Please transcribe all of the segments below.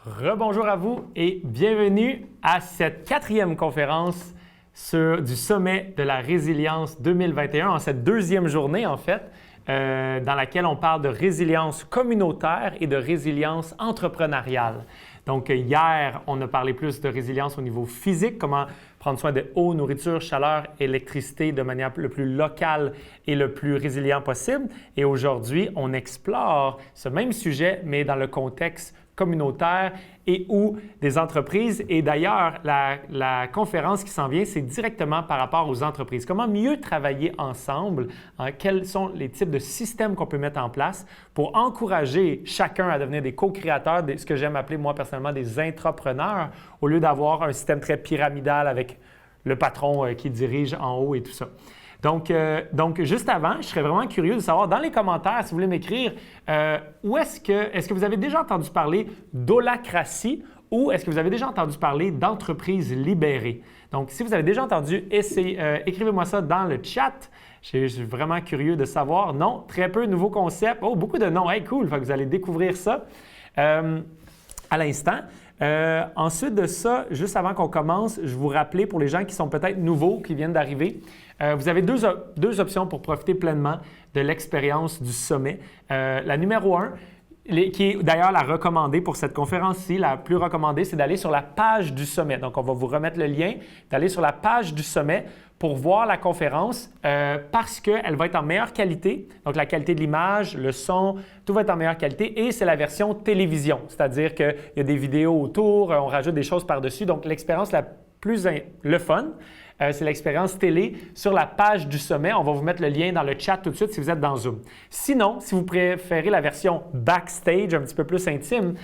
Rebonjour à vous et bienvenue à cette quatrième conférence du Sommet de la résilience 2021, en cette deuxième journée en fait, dans laquelle on parle de résilience communautaire et de résilience entrepreneuriale. Donc hier, on a parlé plus de résilience au niveau physique, comment prendre soin de eau, nourriture, chaleur, électricité de manière le plus locale et le plus résilient possible. Et aujourd'hui, on explore ce même sujet, mais dans le contexte communautaire et ou des entreprises. Et d'ailleurs, la conférence qui s'en vient, c'est directement par rapport aux entreprises. Comment mieux travailler ensemble? Quels sont les types de systèmes qu'on peut mettre en place pour encourager chacun à devenir des co-créateurs, ce que j'aime appeler moi personnellement des intrapreneurs, au lieu d'avoir un système très pyramidal avec le patron qui dirige en haut et tout ça. Donc, juste avant, je serais vraiment curieux de savoir dans les commentaires, si vous voulez m'écrire, est-ce que vous avez déjà entendu parler d'holacratie ou est-ce que vous avez déjà entendu parler d'entreprise libérée? Donc, si vous avez déjà entendu, écrivez-moi ça dans le chat. Je suis vraiment curieux de savoir. Non, très peu, nouveaux concepts. Oh, beaucoup de noms. Hey, cool, vous allez découvrir ça à l'instant. Ensuite de ça, juste avant qu'on commence, je vous rappelle pour les gens qui sont peut-être nouveaux, qui viennent d'arriver, vous avez deux options pour profiter pleinement de l'expérience du sommet. La numéro 1, qui est d'ailleurs la recommandée pour cette conférence-ci, la plus recommandée, c'est d'aller sur la page du sommet. Donc, on va vous remettre le lien, d'aller sur la page du sommet pour voir la conférence parce qu'elle va être en meilleure qualité. Donc, la qualité de l'image, le son, tout va être en meilleure qualité et c'est la version télévision, c'est-à-dire qu'il y a des vidéos autour, on rajoute des choses par-dessus. Donc, l'expérience le fun, c'est l'expérience télé sur la page du sommet. On va vous mettre le lien dans le chat tout de suite si vous êtes dans Zoom. Sinon, si vous préférez la version backstage, un petit peu plus intime,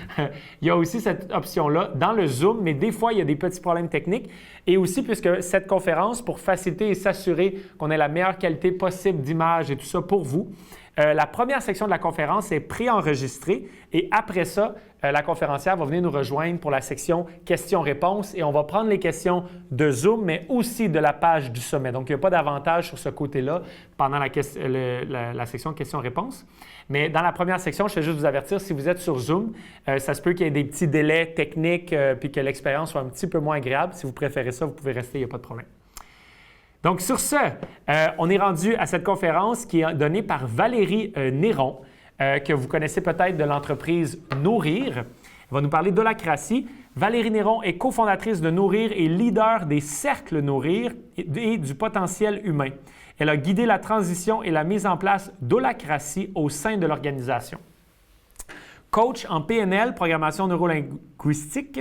il y a aussi cette option-là dans le Zoom, mais des fois, il y a des petits problèmes techniques. Et aussi, puisque cette conférence, pour faciliter et s'assurer qu'on ait la meilleure qualité possible d'image et tout ça pour vous, la première section de la conférence est préenregistrée et après ça, la conférencière va venir nous rejoindre pour la section questions-réponses et on va prendre les questions de Zoom, mais aussi de la page du sommet. Donc, il n'y a pas d'avantage sur ce côté-là pendant la section questions-réponses. Mais dans la première section, je vais juste vous avertir, si vous êtes sur Zoom, ça se peut qu'il y ait des petits délais techniques puis que l'expérience soit un petit peu moins agréable. Si vous préférez ça, vous pouvez rester, il n'y a pas de problème. Donc, sur ce, on est rendu à cette conférence qui est donnée par Valérie Néron, que vous connaissez peut-être de l'entreprise Nourrir. Elle va nous parler d'holacratie. Valérie Néron est cofondatrice de Nourrir et leader des cercles Nourrir et du potentiel humain. Elle a guidé la transition et la mise en place d'holacratie au sein de l'organisation. Coach en PNL, programmation neurolinguistique,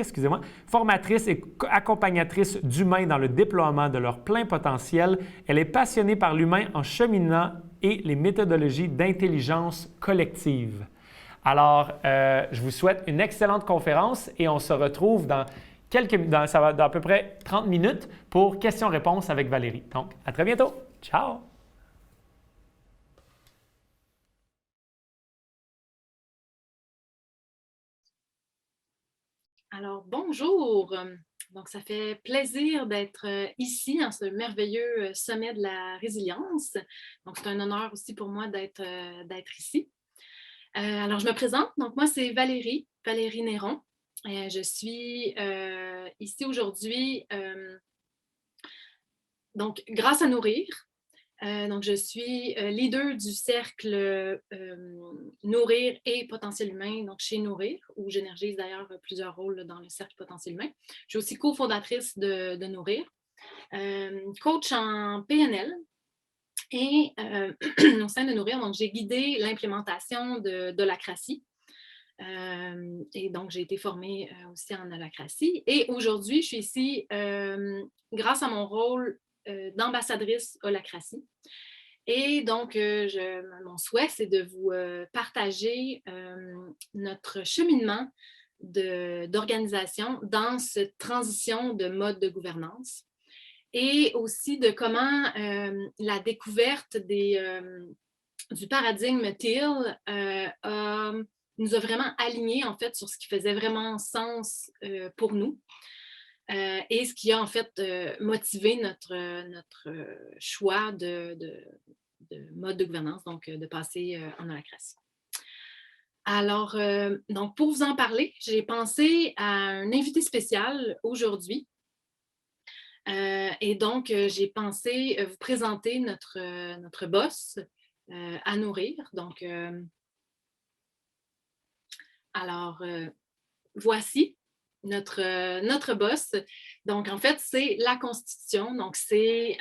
formatrice et accompagnatrice d'humains dans le déploiement de leur plein potentiel, elle est passionnée par l'humain en cheminant et les méthodologies d'intelligence collective. Alors, je vous souhaite une excellente conférence et on se retrouve ça va dans à peu près 30 minutes pour questions-réponses avec Valérie. Donc, à très bientôt. Ciao! Alors, bonjour! Donc, ça fait plaisir d'être ici, en ce merveilleux sommet de la résilience. Donc, c'est un honneur aussi pour moi d'être ici. Alors, je me présente. Donc, moi, c'est Valérie Néron. Je suis ici aujourd'hui donc grâce à Nourrir. Donc, je suis leader du cercle Nourrir et Potentiel humain, donc chez Nourrir, où j'énergise d'ailleurs plusieurs rôles dans le cercle Potentiel humain. Je suis aussi cofondatrice de Nourrir, coach en PNL et au sein de Nourrir, donc j'ai guidé l'implémentation de l'holacratie. Et donc, j'ai été formée aussi en holacratie. Et aujourd'hui, je suis ici grâce à mon rôle d'ambassadrice holacratie. Et donc, mon souhait, c'est de vous partager notre cheminement d'organisation dans cette transition de mode de gouvernance et aussi de comment la découverte du paradigme TEAL nous a vraiment alignés en fait sur ce qui faisait vraiment sens pour nous. Et ce qui a en fait motivé notre choix de mode de gouvernance, donc de passer en holacratie. Alors, donc pour vous en parler, j'ai pensé à un invité spécial aujourd'hui. Et donc, j'ai pensé vous présenter notre boss à nourrir. Donc, alors, voici notre boss. Donc, en fait, c'est la Constitution. Donc, c'est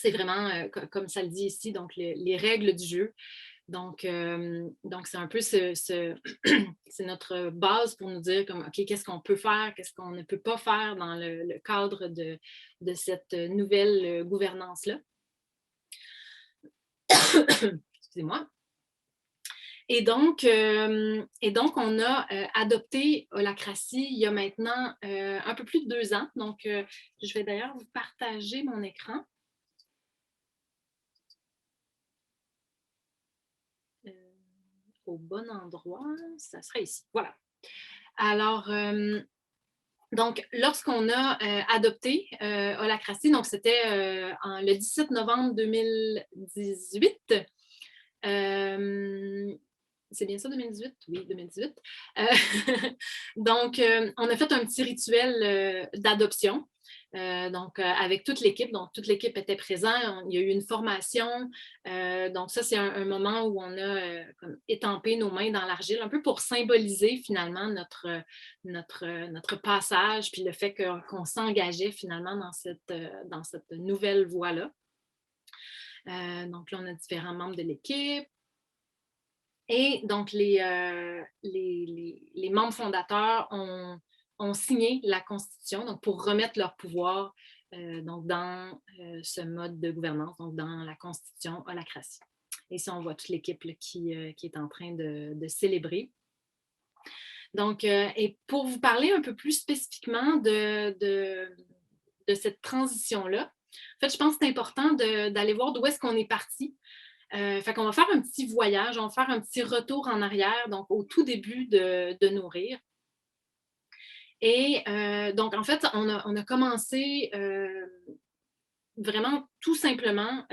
vraiment, comme ça le dit ici, donc les règles du jeu. Donc c'est un peu c'est notre base pour nous dire comme, OK, qu'est-ce qu'on peut faire, qu'est-ce qu'on ne peut pas faire dans le cadre de cette nouvelle gouvernance-là. Excusez-moi. Et donc, on a adopté Holacracy il y a maintenant un peu plus de 2 ans. Donc, je vais d'ailleurs vous partager mon écran. Au bon endroit, ça serait ici. Voilà. Alors, donc, lorsqu'on a adopté Holacracy, donc c'était le 17 novembre 2018. C'est bien ça, 2018? Oui, 2018. Euh, donc, on a fait un petit rituel d'adoption. Donc, avec toute l'équipe. Donc, toute l'équipe était présente. Il y a eu une formation. Donc, ça, c'est un moment où on a comme étampé nos mains dans l'argile, un peu pour symboliser finalement notre passage, puis le fait qu'on s'engageait finalement dans cette nouvelle voie-là. Donc, là, on a différents membres de l'équipe. Et donc, les membres fondateurs ont signé la Constitution donc, pour remettre leur pouvoir donc, dans ce mode de gouvernance, donc dans la Constitution Holacracy. Et ça, on voit toute l'équipe qui est en train de célébrer. Donc, et pour vous parler un peu plus spécifiquement de cette transition-là, en fait, je pense que c'est important d'aller voir d'où est-ce qu'on est parti. Fait qu'on va faire un petit voyage, on va faire un petit retour en arrière, donc au tout début de Nourrir. Et donc, en fait, on a commencé vraiment tout simplement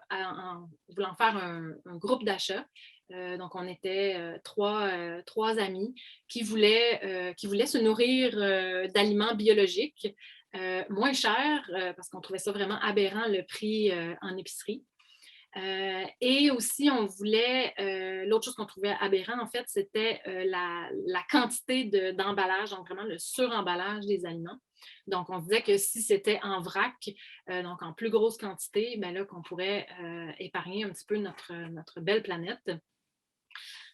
en voulant faire un groupe d'achat. Donc, on était trois amis qui voulaient se nourrir d'aliments biologiques moins chers parce qu'on trouvait ça vraiment aberrant le prix en épicerie. Et aussi, on voulait, l'autre chose qu'on trouvait aberrant, en fait, c'était la quantité d'emballage, donc vraiment le suremballage des aliments. Donc, on se disait que si c'était en vrac, donc en plus grosse quantité, bien là, qu'on pourrait épargner un petit peu notre belle planète.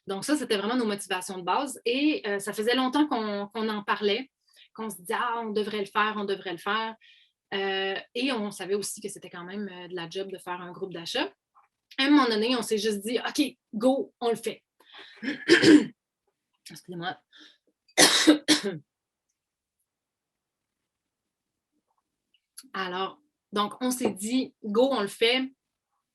Donc, ça, c'était vraiment nos motivations de base. Et ça faisait longtemps qu'on en parlait, qu'on se disait, ah, on devrait le faire, on devrait le faire. Et on savait aussi que c'était quand même de la job de faire un groupe d'achat. À un moment donné, on s'est juste dit, OK, go, on le fait. Excusez-moi. Alors, donc, on s'est dit, go, on le fait.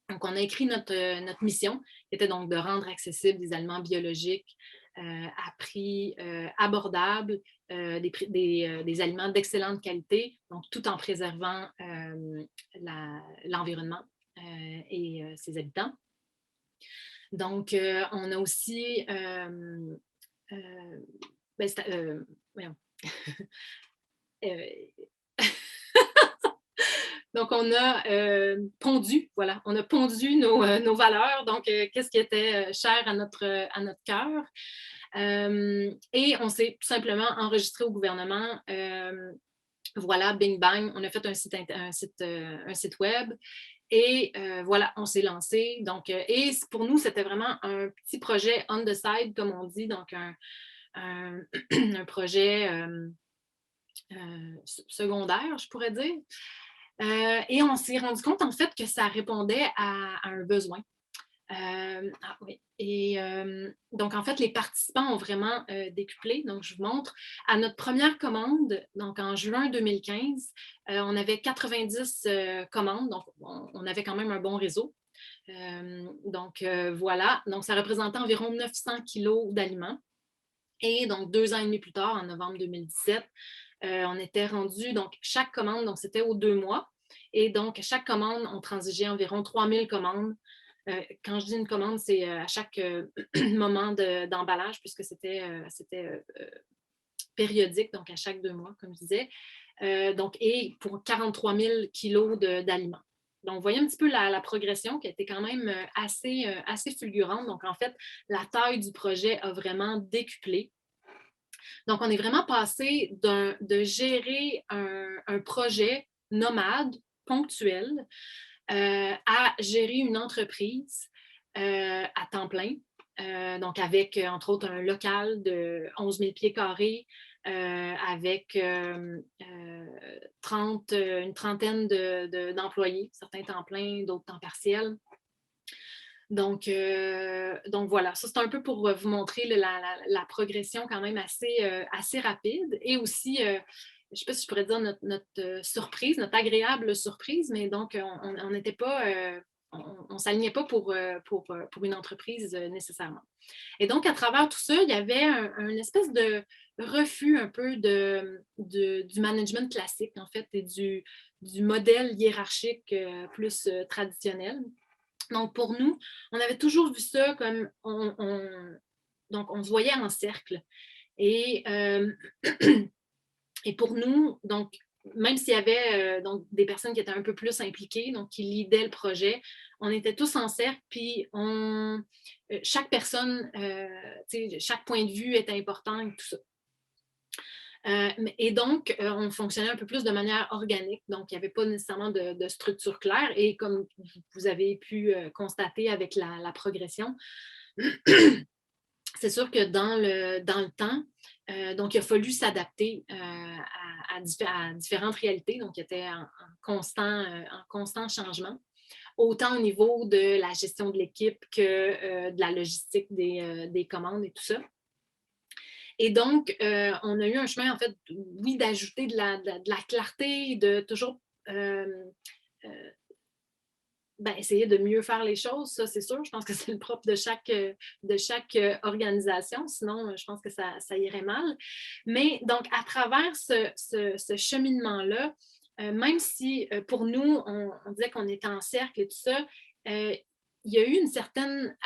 Donc, on a écrit notre mission, qui était donc de rendre accessibles des aliments biologiques à prix abordable, des aliments d'excellente qualité, donc tout en préservant l'environnement et ses habitants. Donc, on a aussi voyons. Donc, on a pondu, voilà, on a pondu nos valeurs, donc qu'est-ce qui était cher à notre cœur. Et on s'est tout simplement enregistré au gouvernement. Voilà, bing bang, on a fait un site web. Et voilà, on s'est lancé. Donc, et pour nous, c'était vraiment un petit projet on the side, comme on dit, donc un projet secondaire, je pourrais dire. Et on s'est rendu compte, en fait, que ça répondait à un besoin. Oui. Et donc, en fait, les participants ont vraiment décuplé. Donc, je vous montre. À notre première commande, donc en juin 2015, on avait 90 commandes. Donc, on avait quand même un bon réseau. Donc, voilà. Donc, ça représentait environ 900 kilos d'aliments. Et donc, 2 ans et demi plus tard, en novembre 2017, on était rendu, donc, chaque commande, donc c'était aux 2 mois. Et donc, chaque commande, on transigeait environ 3000 commandes. Quand je dis une commande, c'est à chaque moment d'emballage, puisque c'était périodique, donc à chaque 2 mois, comme je disais. Donc, et pour 43 000 kilos d'aliments. Donc, vous voyez un petit peu la progression qui a été quand même assez fulgurante. Donc, en fait, la taille du projet a vraiment décuplé. Donc, on est vraiment passé de gérer un projet nomade, ponctuel, à gérer une entreprise à temps plein. Donc, avec, entre autres, un local de 11 000 pieds carrés, avec une trentaine d'employés, certains temps plein, d'autres temps partiel. Donc voilà, ça c'est un peu pour vous montrer la progression quand même assez rapide et aussi, je ne sais pas si je pourrais dire notre surprise, notre agréable surprise, mais donc on n'était pas, on ne s'alignait pas pour une entreprise nécessairement. Et donc, à travers tout ça, il y avait une espèce de refus un peu du management classique, en fait, et du modèle hiérarchique plus traditionnel. Donc, pour nous, on avait toujours vu ça comme donc on se voyait en cercle. Et, et pour nous, donc, même s'il y avait donc, des personnes qui étaient un peu plus impliquées, donc qui leadaient le projet, on était tous en cercle, puis chaque personne, chaque point de vue était important et tout ça. Et donc, on fonctionnait un peu plus de manière organique, donc il n'y avait pas nécessairement de structure claire. Et comme vous avez pu constater avec la progression, c'est sûr que dans le temps, donc il a fallu s'adapter à différentes réalités, donc il était en constant changement, autant au niveau de la gestion de l'équipe que de la logistique des commandes et tout ça. Et donc, on a eu un chemin, en fait, oui, d'ajouter de la clarté, de toujours essayer de mieux faire les choses, ça, c'est sûr. Je pense que c'est le propre de chaque organisation. Sinon, je pense que ça irait mal. Mais donc, à travers ce cheminement-là, même si pour nous, on disait qu'on était en cercle et tout ça, il y a eu une certaine,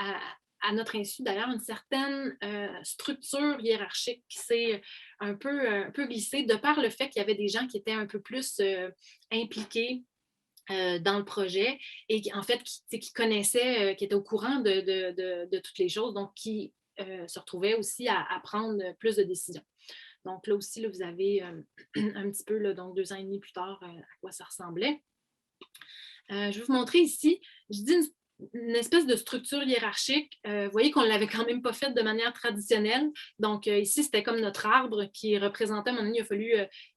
à notre insu d'ailleurs, une certaine structure hiérarchique qui s'est un peu glissée de par le fait qu'il y avait des gens qui étaient un peu plus impliqués dans le projet et qui, en fait, qui connaissaient, qui étaient au courant de toutes les choses, donc qui se retrouvaient aussi à prendre plus de décisions. Donc là aussi, là, vous avez un petit peu, là, donc 2 ans et demi plus tard, à quoi ça ressemblait. Je vais vous montrer ici, je dis une espèce de structure hiérarchique. Vous voyez qu'on ne l'avait quand même pas faite de manière traditionnelle. Donc, ici, c'était comme notre arbre qui représentait, à un moment donné, il a fallu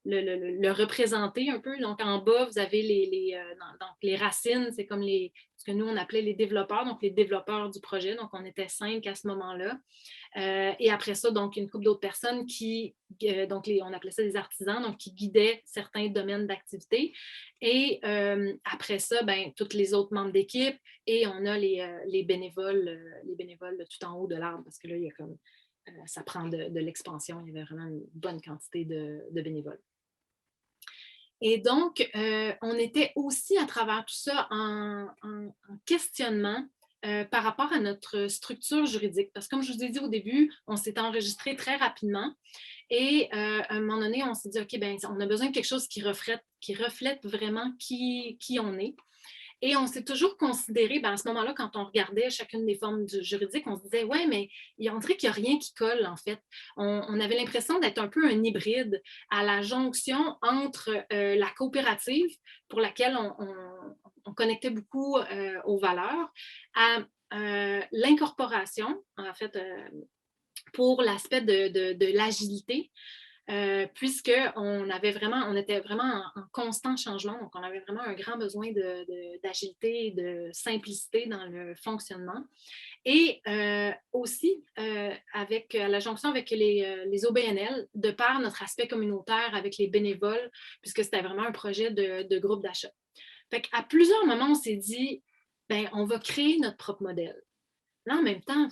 le représenter un peu. Donc, en bas, vous avez les racines, c'est comme ce que nous, on appelait les développeurs, donc les développeurs du projet. Donc, on était 5 à ce moment-là. Et après ça, donc, une couple d'autres personnes on appelait ça des artisans, donc qui guidaient certains domaines d'activité. Et après ça, tous les autres membres d'équipe et on a les bénévoles tout en haut de l'arbre parce que là, il y a comme ça prend de l'expansion. Il y avait vraiment une bonne quantité de bénévoles. Et donc, on était aussi à travers tout ça en questionnement par rapport à notre structure juridique. Parce que comme je vous ai dit au début, on s'est enregistré très rapidement et à un moment donné, on s'est dit, OK, on a besoin de quelque chose qui reflète vraiment qui on est. Et on s'est toujours considéré, à ce moment-là, quand on regardait chacune des formes juridiques, on se disait, ouais, mais on dirait qu'il n'y a rien qui colle, en fait. On avait l'impression d'être un peu un hybride à la jonction entre la coopérative, pour laquelle on connectait beaucoup aux valeurs, à l'incorporation, en fait, pour l'aspect de l'agilité. Puisqu'on était vraiment en constant changement, donc on avait vraiment un grand besoin d'agilité et de simplicité dans le fonctionnement. Et aussi, à la jonction avec les OBNL, de par notre aspect communautaire avec les bénévoles, puisque c'était vraiment un projet de groupe d'achat. Fait qu'à plusieurs moments, on s'est dit, on va créer notre propre modèle. Là, en même temps,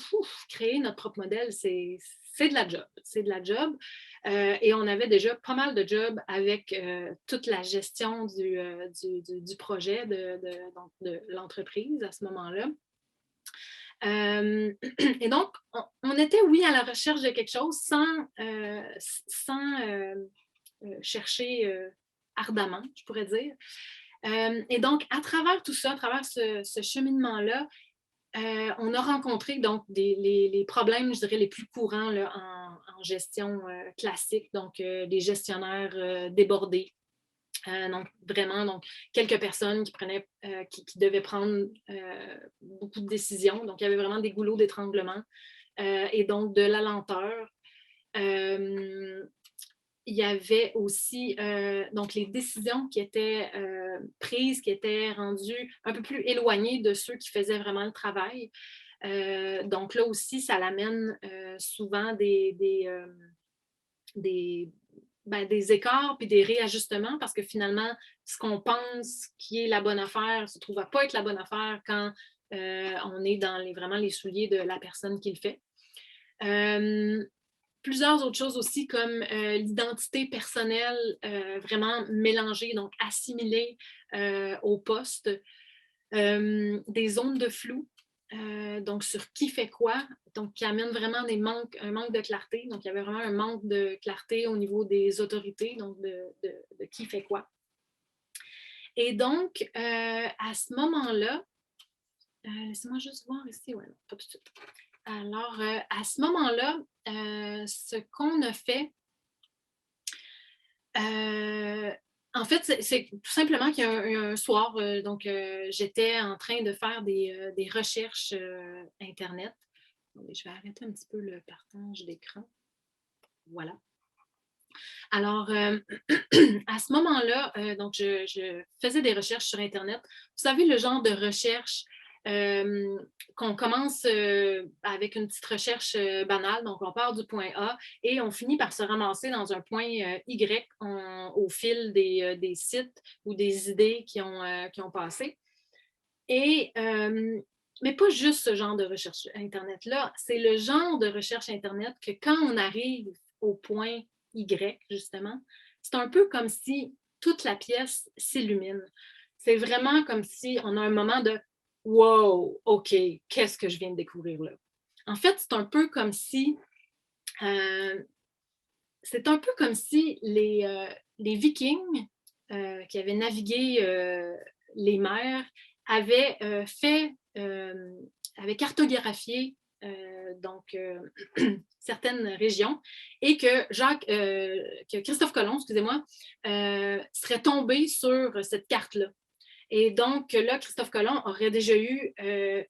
créer notre propre modèle, c'est de la job. C'est de la job. Et on avait déjà pas mal de jobs avec toute la gestion du projet de l'entreprise à ce moment-là. Et donc, on était, oui, à la recherche de quelque chose sans chercher ardemment, je pourrais dire. Et donc, à travers tout ça, à travers ce cheminement-là, on a rencontré donc les problèmes, je dirais, les plus courants là, en gestion classique, donc des gestionnaires débordés. Donc, vraiment, donc, quelques personnes qui devaient prendre beaucoup de décisions. Donc, il y avait vraiment des goulots d'étranglement et donc de la lenteur. Il y avait aussi donc les décisions qui étaient prises, qui étaient rendues un peu plus éloignées de ceux qui faisaient vraiment le travail. Donc là aussi, ça l'amène souvent des écarts puis des réajustements parce que finalement, ce qu'on pense qui est la bonne affaire se trouve à pas être la bonne affaire quand on est dans vraiment les souliers de la personne qui le fait. Plusieurs autres choses aussi comme l'identité personnelle vraiment mélangée, donc assimilée au poste, des zones de flou, donc sur qui fait quoi, donc qui amène vraiment un manque de clarté. Donc, il y avait vraiment un manque de clarté au niveau des autorités, donc de qui fait quoi. Et donc, à ce moment-là, laissez-moi juste voir ici, ouais, pas tout de suite. Alors, à ce moment-là, ce qu'on a fait, en fait, c'est tout simplement qu'il y a un soir, donc j'étais en train de faire des recherches Internet. Attendez, je vais arrêter un petit peu le partage d'écran. Voilà. Alors, à ce moment-là, donc je faisais des recherches sur Internet. Vous savez, le genre de recherche qu'on commence avec une petite recherche banale, donc on part du point A et on finit par se ramasser dans un point Y au fil des sites ou des idées qui ont passé. Et, mais pas juste ce genre de recherche Internet-là, c'est le genre de recherche Internet que quand on arrive au point Y, justement, c'est un peu comme si toute la pièce s'illumine. C'est vraiment comme si on a un moment de wow, OK, qu'est-ce que je viens de découvrir là? En fait, c'est un peu comme si les Vikings qui avaient navigué les mers avaient cartographié donc certaines régions et que Christophe Colomb, excusez-moi, serait tombé sur cette carte-là. Et donc là, Christophe Colomb aurait déjà eu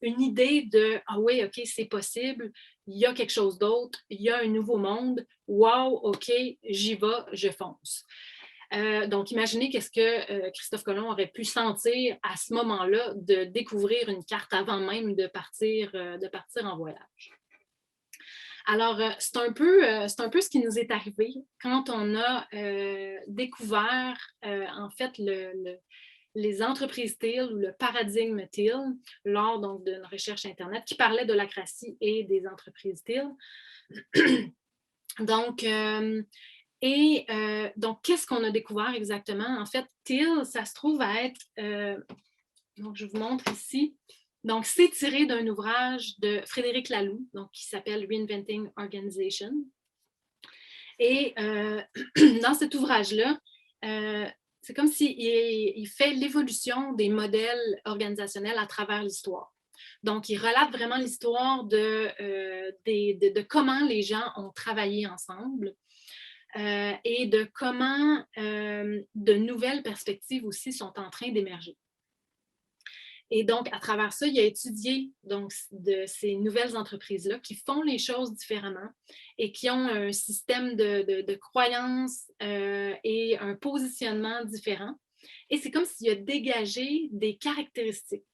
une idée de ah oui, OK, c'est possible, il y a quelque chose d'autre, il y a un nouveau monde, wow, OK, j'y vais, je fonce. Donc, imaginez qu'est-ce que Christophe Colomb aurait pu sentir à ce moment-là de découvrir une carte avant même de partir en voyage. Alors, c'est un peu ce qui nous est arrivé quand on a découvert, en fait, les entreprises Teal ou le paradigme Teal lors donc d'une recherche Internet qui parlait de l'acratie et des entreprises Teal. Donc, donc, qu'est-ce qu'on a découvert exactement? En fait, Teal, ça se trouve à être, donc je vous montre ici, donc c'est tiré d'un ouvrage de Frédéric Laloux, donc, qui s'appelle Reinventing Organization. Et dans cet ouvrage-là, c'est comme s'il fait l'évolution des modèles organisationnels à travers l'histoire. Donc, il relate vraiment l'histoire de comment les gens ont travaillé ensemble et de comment de nouvelles perspectives aussi sont en train d'émerger. Et donc, à travers ça, il a étudié donc, de ces nouvelles entreprises-là qui font les choses différemment et qui ont un système de croyances et un positionnement différent. Et c'est comme s'il a dégagé des caractéristiques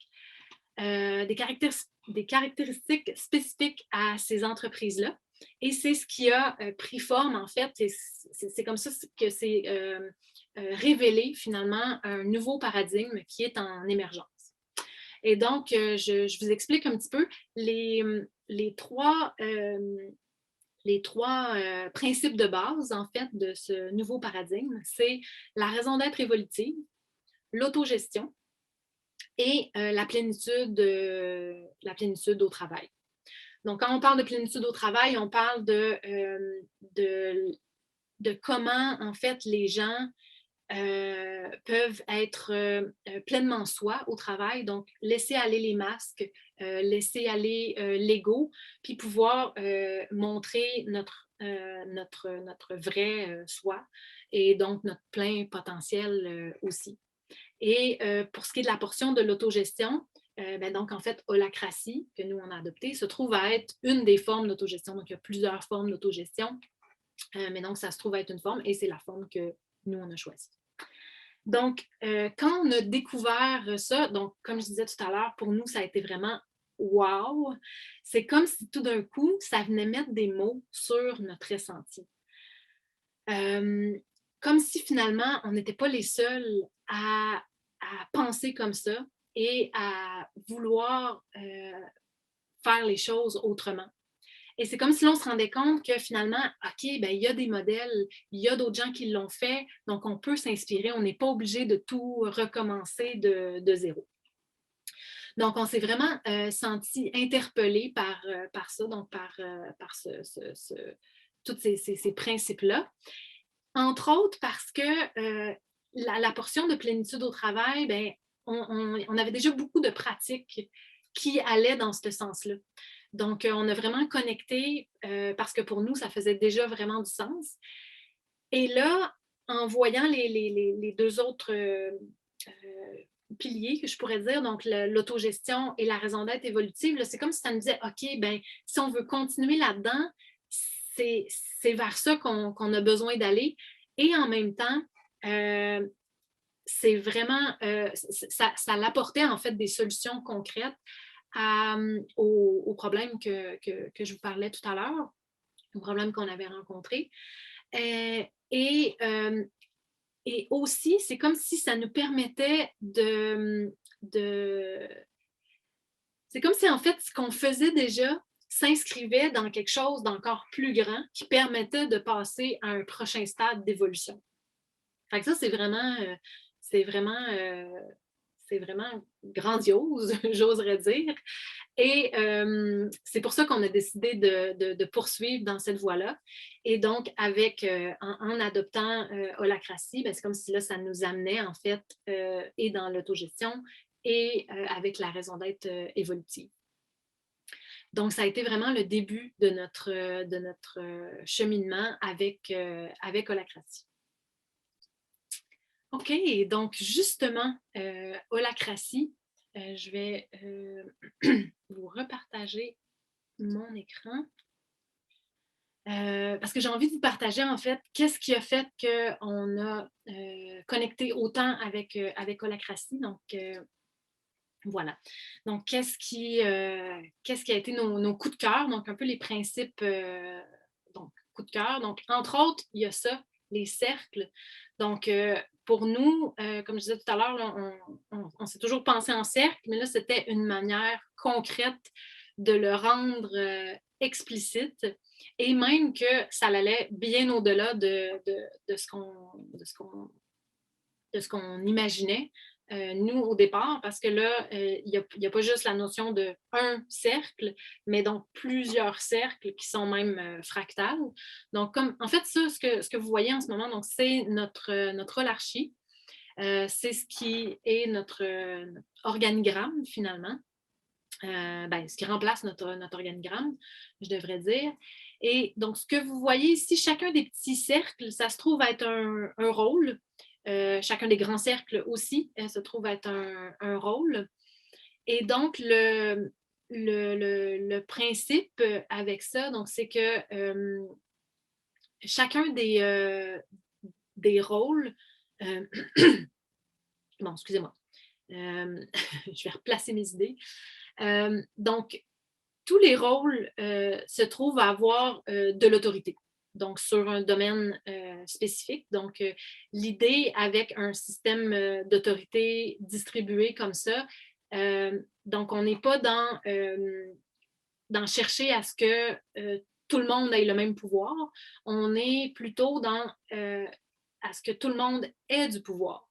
spécifiques à ces entreprises-là. Et c'est ce qui a pris forme, en fait. C'est comme ça que c'est révélé, finalement, un nouveau paradigme qui est en émergence. Et donc, je vous explique un petit peu les trois principes de base, en fait, de ce nouveau paradigme. C'est la raison d'être évolutive, l'autogestion et la plénitude au travail. Donc, quand on parle de plénitude au travail, on parle de comment, en fait, les gens peuvent être pleinement soi au travail, donc laisser aller les masques, laisser aller l'ego, puis pouvoir montrer notre vrai soi et donc notre plein potentiel aussi. Et pour ce qui est de la portion de l'autogestion, ben donc en fait, holacratie, que nous on a adopté, se trouve à être une des formes d'autogestion. Donc il y a plusieurs formes d'autogestion, mais donc ça se trouve à être une forme et c'est la forme que nous on a choisie. Donc, quand on a découvert ça, donc comme je disais tout à l'heure, pour nous, ça a été vraiment wow! C'est comme si tout d'un coup, ça venait mettre des mots sur notre ressenti. Comme si finalement, on n'était pas les seuls à penser comme ça et à vouloir faire les choses autrement. Et c'est comme si l'on se rendait compte que finalement, OK, ben, il y a des modèles, il y a d'autres gens qui l'ont fait, donc on peut s'inspirer, on n'est pas obligé de tout recommencer de zéro. Donc, on s'est vraiment senti interpellé par ça, donc par tous ces principes-là. Entre autres parce que la portion de plénitude au travail, ben, on avait déjà beaucoup de pratiques qui allaient dans ce sens-là. Donc, on a vraiment connecté parce que pour nous, ça faisait déjà vraiment du sens. Et là, en voyant les deux autres piliers que je pourrais dire, donc l'autogestion et la raison d'être évolutive, c'est comme si ça nous disait, OK, ben, si on veut continuer là-dedans, c'est vers ça qu'on a besoin d'aller. Et en même temps, c'est vraiment, ça l'apportait en fait des solutions concrètes aux problèmes que je vous parlais tout à l'heure, aux problèmes qu'on avait rencontrés. Et aussi, c'est comme si ça nous permettait c'est comme si en fait ce qu'on faisait déjà s'inscrivait dans quelque chose d'encore plus grand qui permettait de passer à un prochain stade d'évolution. Fait que ça, c'est vraiment grandiose, j'oserais dire. Et c'est pour ça qu'on a décidé de poursuivre dans cette voie-là. Et donc, en adoptant Holacratie, ben, c'est comme si là, ça nous amenait en fait et dans l'autogestion et avec la raison d'être évolutive. Donc, ça a été vraiment le début de notre cheminement avec Holacratie. OK, donc justement, Holacratie, je vais vous repartager mon écran. Parce que j'ai envie de vous partager en fait qu'est-ce qui a fait qu'on a connecté autant avec Holacratie. Donc, voilà. Donc, qu'est-ce qui a été nos coups de cœur? Donc, un peu les principes, donc, coups de cœur. Donc, entre autres, il y a ça, les cercles. Donc, pour nous, comme je disais tout à l'heure, on s'est toujours pensé en cercle, mais là, c'était une manière concrète de le rendre explicite et même que ça allait bien au-delà de ce qu'on imaginait. Nous, au départ, parce que là, il n'y a pas juste la notion de un cercle, mais donc plusieurs cercles qui sont même fractales. Donc, en fait, ça, ce que vous voyez en ce moment, donc, c'est notre holarchie. C'est ce qui est notre organigramme, finalement. Ce qui remplace notre organigramme, je devrais dire. Et donc, ce que vous voyez ici, chacun des petits cercles, ça se trouve être un rôle. Chacun des grands cercles aussi se trouve être un rôle. Et donc, le principe avec ça, donc, c'est que chacun des rôles, bon, excusez-moi, je vais replacer mes idées. Donc, tous les rôles se trouvent à avoir de l'autorité, donc sur un domaine spécifique. Donc, l'idée avec un système d'autorité distribué comme ça, donc on n'est pas dans chercher à ce que tout le monde ait le même pouvoir. On est plutôt dans à ce que tout le monde ait du pouvoir.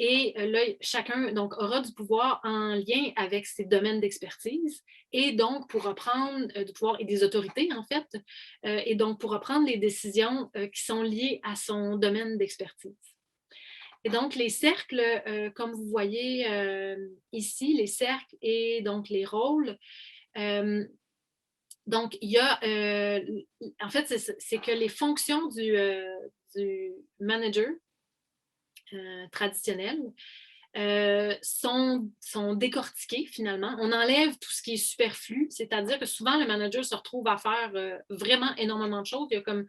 Et là, chacun donc, aura du pouvoir en lien avec ses domaines d'expertise et donc pourra prendre du pouvoir et des autorités, en fait, et donc pourra prendre les décisions qui sont liées à son domaine d'expertise. Et donc, les cercles, comme vous voyez ici, les cercles et donc les rôles, donc, il y a, en fait, c'est que les fonctions du manager traditionnel sont décortiquées finalement. On enlève tout ce qui est superflu, c'est-à-dire que souvent le manager se retrouve à faire vraiment énormément de choses. Il y a comme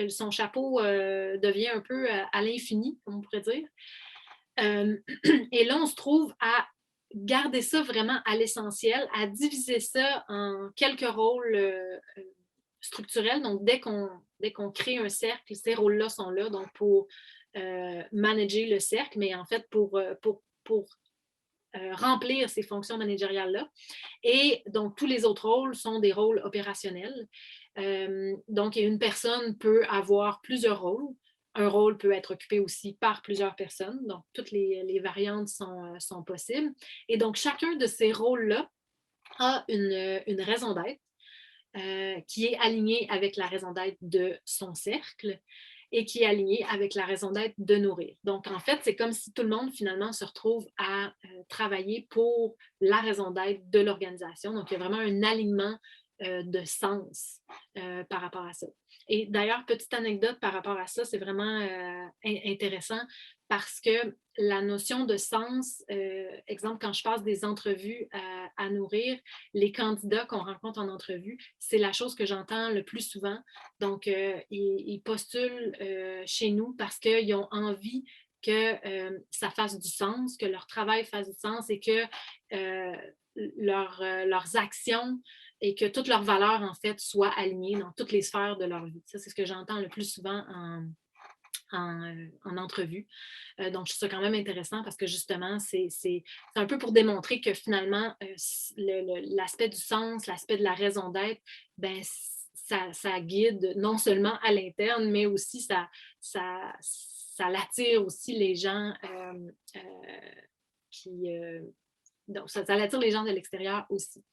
son chapeau devient un peu à l'infini, comme on pourrait dire. Et là, on se trouve à garder ça vraiment à l'essentiel, à diviser ça en quelques rôles structurels. Donc, dès qu'on crée un cercle, ces rôles-là sont là, donc pour manager le cercle, mais en fait pour remplir ces fonctions managériales-là. Et donc, tous les autres rôles sont des rôles opérationnels. Donc, une personne peut avoir plusieurs rôles. Un rôle peut être occupé aussi par plusieurs personnes. Donc, toutes les variantes sont possibles. Et donc, chacun de ces rôles-là a une raison d'être qui est alignée avec la raison d'être de son cercle et qui est alignée avec la raison d'être de nourrir. Donc, en fait, c'est comme si tout le monde, finalement, se retrouve à travailler pour la raison d'être de l'organisation. Donc, il y a vraiment un alignement de sens par rapport à ça. Et d'ailleurs, petite anecdote par rapport à ça, c'est vraiment intéressant parce que la notion de sens, exemple, quand je passe des entrevues à nourrir, les candidats qu'on rencontre en entrevue, c'est la chose que j'entends le plus souvent. Donc, ils postulent chez nous parce qu'ils ont envie que ça fasse du sens, que leur travail fasse du sens et que leurs actions et que toutes leurs valeurs, en fait, soient alignées dans toutes les sphères de leur vie. Ça, c'est ce que j'entends le plus souvent en entrevue. Donc, je trouve ça quand même intéressant parce que justement, c'est un peu pour démontrer que finalement, l'aspect du sens, l'aspect de la raison d'être, ben, ça guide non seulement à l'interne, mais aussi ça l'attire aussi les gens donc, ça l'attire les gens de l'extérieur aussi.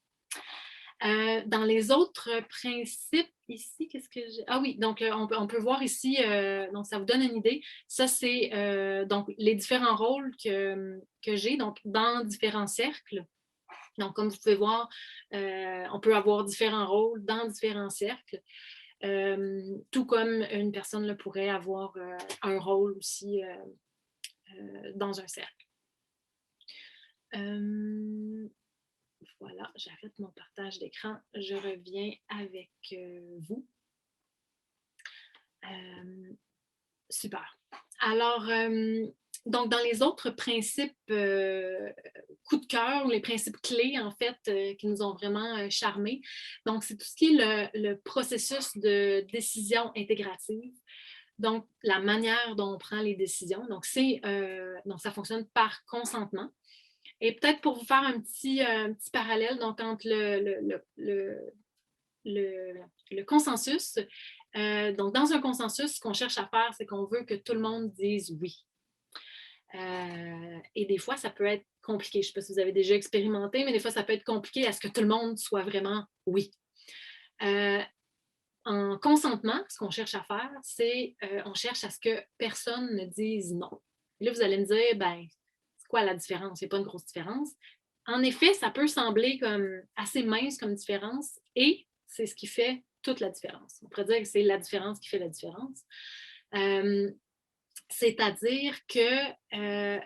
Dans les autres principes ici, qu'est-ce que j'ai? Ah oui, donc on peut voir ici, donc ça vous donne une idée. Ça, c'est donc les différents rôles que j'ai donc dans différents cercles. Donc, comme vous pouvez voir, on peut avoir différents rôles dans différents cercles. Tout comme une personne là, pourrait avoir un rôle aussi dans un cercle. Voilà, j'arrête mon partage d'écran. Je reviens avec vous. Super. Alors, donc, dans les autres principes coup de cœur, les principes clés, en fait, qui nous ont vraiment charmés, donc, c'est tout ce qui est le processus de décision intégrative. Donc, la manière dont on prend les décisions. Donc, donc ça fonctionne par consentement. Et peut-être pour vous faire un petit parallèle donc, entre le consensus. Donc, dans un consensus, ce qu'on cherche à faire, c'est qu'on veut que tout le monde dise oui. Et des fois, ça peut être compliqué. Je ne sais pas si vous avez déjà expérimenté, mais des fois, ça peut être compliqué à ce que tout le monde soit vraiment oui. En consentement, ce qu'on cherche à faire, c'est on cherche à ce que personne ne dise non. Et là, vous allez me dire, ben, c'est quoi la différence? Il n'y a pas une grosse différence. En effet, ça peut sembler comme assez mince comme différence et c'est ce qui fait toute la différence. On pourrait dire que c'est la différence qui fait la différence. C'est-à-dire que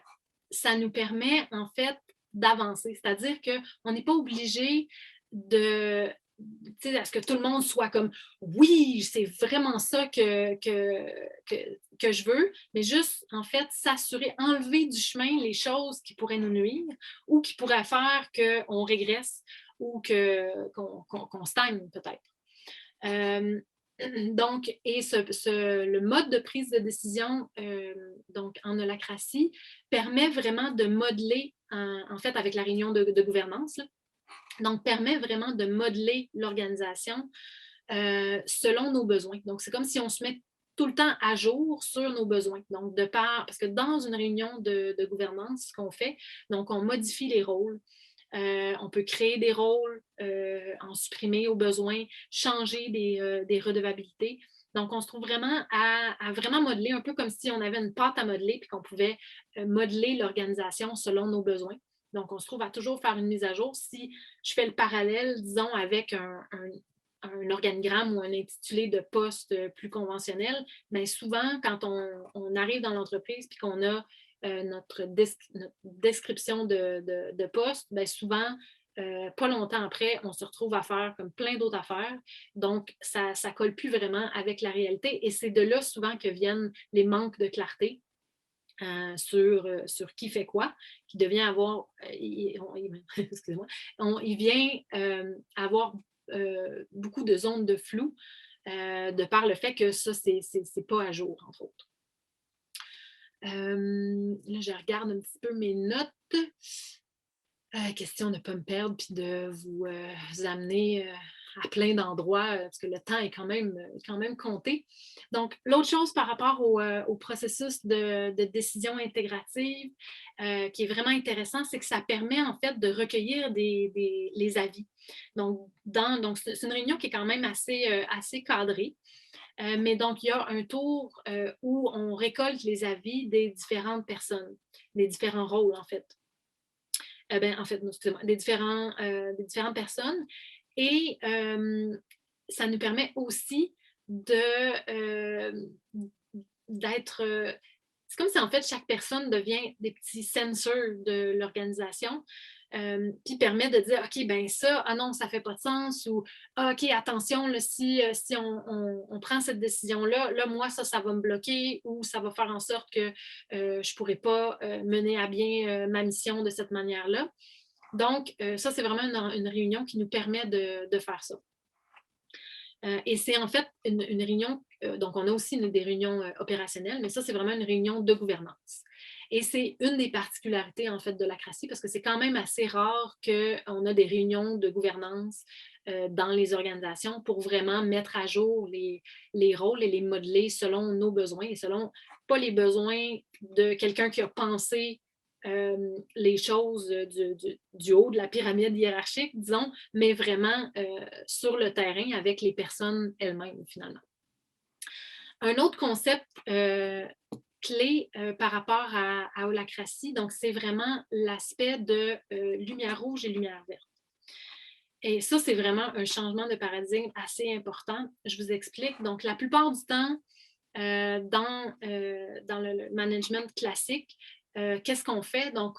ça nous permet en fait d'avancer. C'est-à-dire qu'on n'est pas obligé à ce que tout le monde soit comme oui, c'est vraiment ça que je veux, mais juste en fait s'assurer, enlever du chemin les choses qui pourraient nous nuire ou qui pourraient faire qu'on régresse ou qu'on stagne peut-être. Donc, et le mode de prise de décision donc en holacratie permet vraiment de modeler, en fait, avec la réunion de gouvernance, là, donc permet vraiment de modeler l'organisation selon nos besoins. Donc, c'est comme si on se met tout le temps à jour sur nos besoins. Donc, parce que dans une réunion de gouvernance, ce qu'on fait, donc on modifie les rôles. On peut créer des rôles, en supprimer au besoin, changer des redevabilités. Donc, on se trouve vraiment à vraiment modeler, un peu comme si on avait une pâte à modeler puis qu'on pouvait modeler l'organisation selon nos besoins. Donc, on se trouve à toujours faire une mise à jour. Si je fais le parallèle, disons, avec un organigramme ou un intitulé de poste plus conventionnel, bien souvent, quand on arrive dans l'entreprise et qu'on a notre description de poste, bien souvent, pas longtemps après, on se retrouve à faire comme plein d'autres affaires. Donc, ça ne colle plus vraiment avec la réalité. Et c'est de là souvent que viennent les manques de clarté. Sur qui fait quoi, qui devient avoir, excusez-moi, il vient avoir beaucoup de zones de flou de par le fait que ça, c'est pas à jour, entre autres. Là, je regarde un petit peu mes notes. Question de ne pas me perdre puis de vous amener à plein d'endroits parce que le temps est quand même compté. Donc, l'autre chose par rapport au processus de décision intégrative qui est vraiment intéressant, c'est que ça permet en fait de recueillir les avis. Donc, c'est une réunion qui est quand même assez cadrée. Mais donc, il y a un tour où on récolte les avis des différentes personnes, des différents rôles, en fait. Excusez-moi, des différentes personnes. Et ça nous permet aussi d'être... c'est comme si, en fait, chaque personne devient des petits sensors de l'organisation. Puis permet de dire, OK, ben ça, ah non, ça ne fait pas de sens, ou ah, OK, attention, là, si on prend cette décision-là, là, moi, ça va me bloquer, ou ça va faire en sorte que je ne pourrai pas mener à bien ma mission de cette manière-là. Donc, ça, c'est vraiment une réunion qui nous permet de faire ça. Et c'est en fait une réunion, donc on a aussi des réunions opérationnelles, mais ça, c'est vraiment une réunion de gouvernance. Et c'est une des particularités, en fait, de l'ACRASI, parce que c'est quand même assez rare qu'on a des réunions de gouvernance dans les organisations pour vraiment mettre à jour les rôles et les modeler selon nos besoins et selon, pas les besoins de quelqu'un qui a pensé les choses du haut de la pyramide hiérarchique, disons, mais vraiment sur le terrain avec les personnes elles-mêmes, finalement. Un autre concept clé par rapport à Holacracy, donc c'est vraiment l'aspect de lumière rouge et lumière verte. Et ça, c'est vraiment un changement de paradigme assez important. Je vous explique. Donc, la plupart du temps, dans le management classique, qu'est-ce qu'on fait? Donc,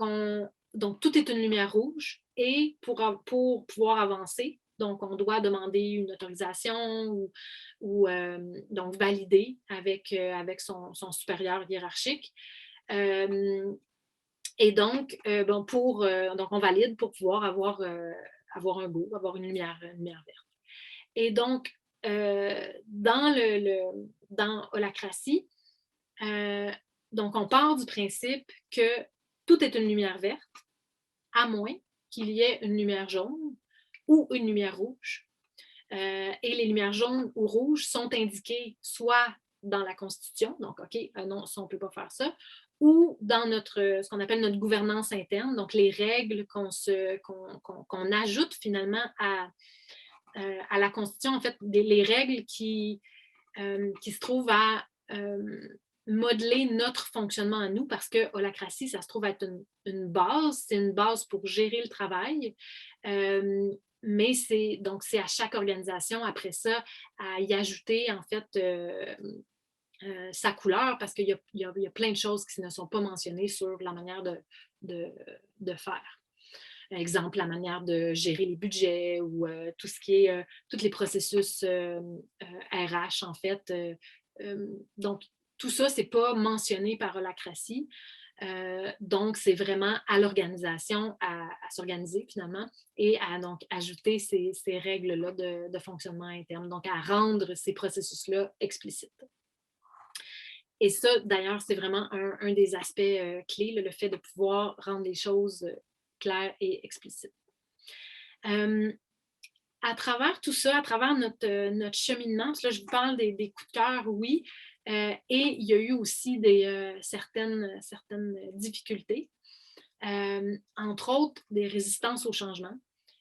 tout est une lumière rouge et pour pouvoir avancer, donc on doit demander une autorisation ou donc valider avec son supérieur hiérarchique. Et donc, donc on valide pour pouvoir avoir un go, avoir une lumière verte. Et donc, dans Holacracy, donc on part du principe que tout est une lumière verte, à moins qu'il y ait une lumière jaune ou une lumière rouge. Et les lumières jaunes ou rouges sont indiquées soit dans la Constitution, donc OK, non, ça, on ne peut pas faire ça, ou dans ce qu'on appelle notre gouvernance interne, donc les règles qu'on ajoute finalement à la Constitution, en fait, les règles qui se trouvent à modeler notre fonctionnement à nous, parce que Holacracy, ça se trouve être une base, c'est une base pour gérer le travail, mais c'est à chaque organisation, après ça, à y ajouter, en fait, sa couleur, parce qu'il y a plein de choses qui ne sont pas mentionnées sur la manière de faire. Exemple, la manière de gérer les budgets ou tout ce qui est, tous les processus RH, en fait. Donc, tout ça, ce n'est pas mentionné par Holacracy. Donc, c'est vraiment à l'organisation à s'organiser finalement et à donc ajouter ces règles-là de fonctionnement interne, donc à rendre ces processus-là explicites. Et ça, d'ailleurs, c'est vraiment un des aspects clés, le fait de pouvoir rendre les choses claires et explicites. À travers tout ça, à travers notre cheminement, là, je vous parle des coups de cœur, oui, Et il y a eu aussi certaines difficultés, entre autres des résistances au changement.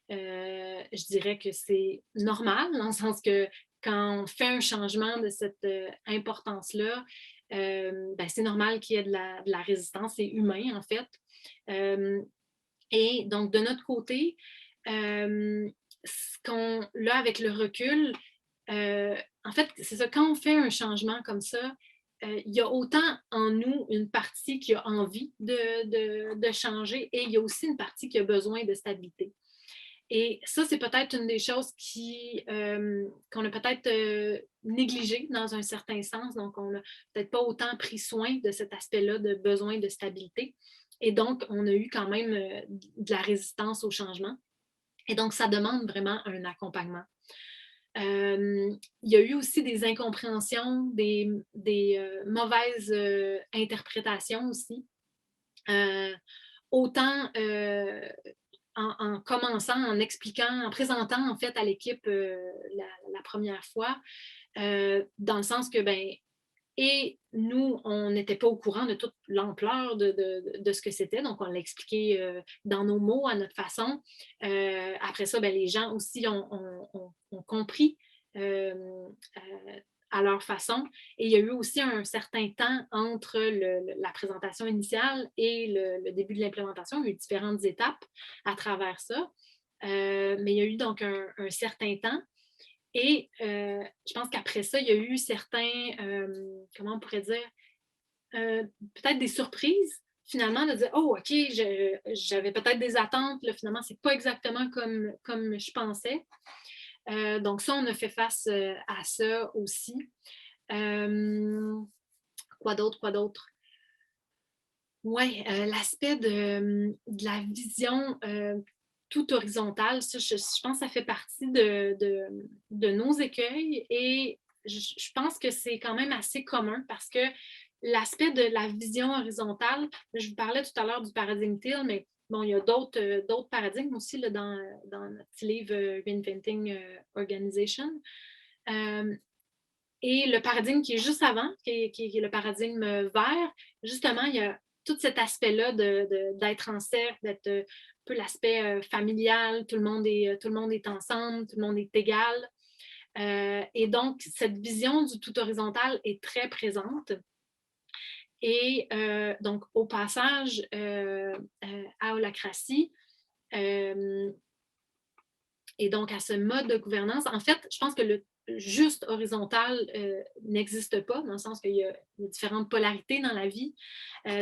Je dirais que c'est normal, dans le sens que quand on fait un changement de cette importance-là, c'est normal qu'il y ait de la résistance, c'est humain en fait. Et donc, de notre côté, là, avec le recul, en fait, c'est ça, quand on fait un changement comme ça, il y a autant en nous une partie qui a envie de changer et il y a aussi une partie qui a besoin de stabilité. Et ça, c'est peut-être une des choses qu'on a peut-être négligé dans un certain sens. Donc, on n'a peut-être pas autant pris soin de cet aspect-là de besoin de stabilité. Et donc, on a eu quand même de la résistance au changement. Et donc, ça demande vraiment un accompagnement. Il y a eu aussi des incompréhensions, des mauvaises interprétations aussi. Autant en commençant, en expliquant, en présentant en fait à l'équipe la première fois, dans le sens que, et nous, on n'était pas au courant de toute l'ampleur de ce que c'était, donc on l'a expliqué dans nos mots, à notre façon. Après ça, les gens aussi ont compris à leur façon. Et il y a eu aussi un certain temps entre la présentation initiale et le début de l'implémentation. Il y a eu différentes étapes à travers ça. Mais il y a eu donc un certain temps. Et je pense qu'après ça, il y a eu certains, comment on pourrait dire, peut-être des surprises, finalement, de dire, oh, OK, j'avais peut-être des attentes, là, finalement, c'est pas exactement comme je pensais. Donc ça, on a fait face à ça aussi. Quoi d'autre? Oui, l'aspect de la vision tout horizontale, ça, je pense que ça fait partie de nos écueils et je pense que c'est quand même assez commun parce que l'aspect de la vision horizontale, je vous parlais tout à l'heure du paradigme Teal, mais bon, il y a d'autres paradigmes aussi là, dans notre petit livre Reinventing Organization. Et le paradigme qui est juste avant, qui est le paradigme vert, justement, il y a tout cet aspect-là d'être en cercle, d'être un peu l'aspect familial, tout le monde est ensemble, tout le monde est égal. Et donc, cette vision du tout horizontal est très présente. Et donc, au passage à Holacratie, et donc à ce mode de gouvernance, en fait, je pense que le juste horizontal n'existe pas, dans le sens qu'il y a différentes polarités dans la vie.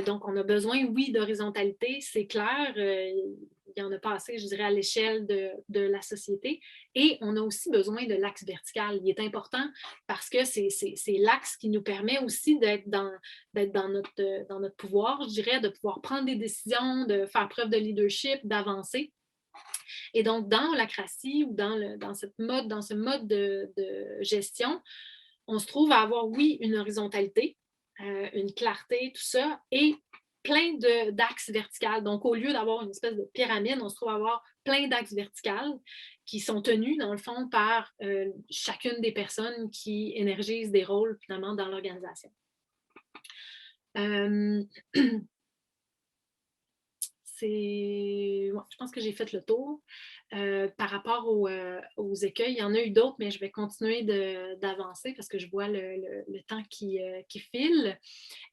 Donc, on a besoin, oui, d'horizontalité, c'est clair. Il y en a pas assez, je dirais, à l'échelle de la société. Et on a aussi besoin de l'axe vertical. Il est important parce que c'est l'axe qui nous permet aussi d'être dans notre pouvoir, je dirais, de pouvoir prendre des décisions, de faire preuve de leadership, d'avancer. Et donc, dans Holacratie ou dans ce mode de gestion, on se trouve à avoir, oui, une horizontalité, une clarté, tout ça, et plein d'axes verticaux. Donc, au lieu d'avoir une espèce de pyramide, on se trouve à avoir plein d'axes verticaux qui sont tenus, dans le fond, par chacune des personnes qui énergisent des rôles, finalement, dans l'organisation. Je pense que j'ai fait le tour. Par rapport aux écueils, il y en a eu d'autres, mais je vais continuer d'avancer parce que je vois le temps qui file.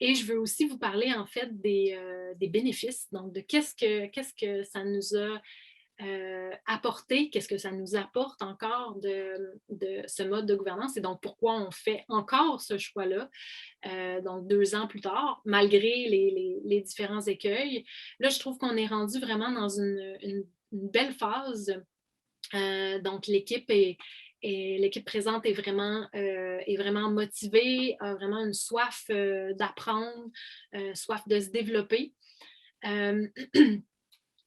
Et je veux aussi vous parler en fait des bénéfices, donc de qu'est-ce que ça nous a apporté, qu'est-ce que ça nous apporte encore de ce mode de gouvernance et donc pourquoi on fait encore ce choix-là, donc 2 ans plus tard, malgré les différents écueils. Là, je trouve qu'on est rendu vraiment dans une belle phase. Donc, l'équipe présente est vraiment motivée, a vraiment une soif d'apprendre, soif de se développer.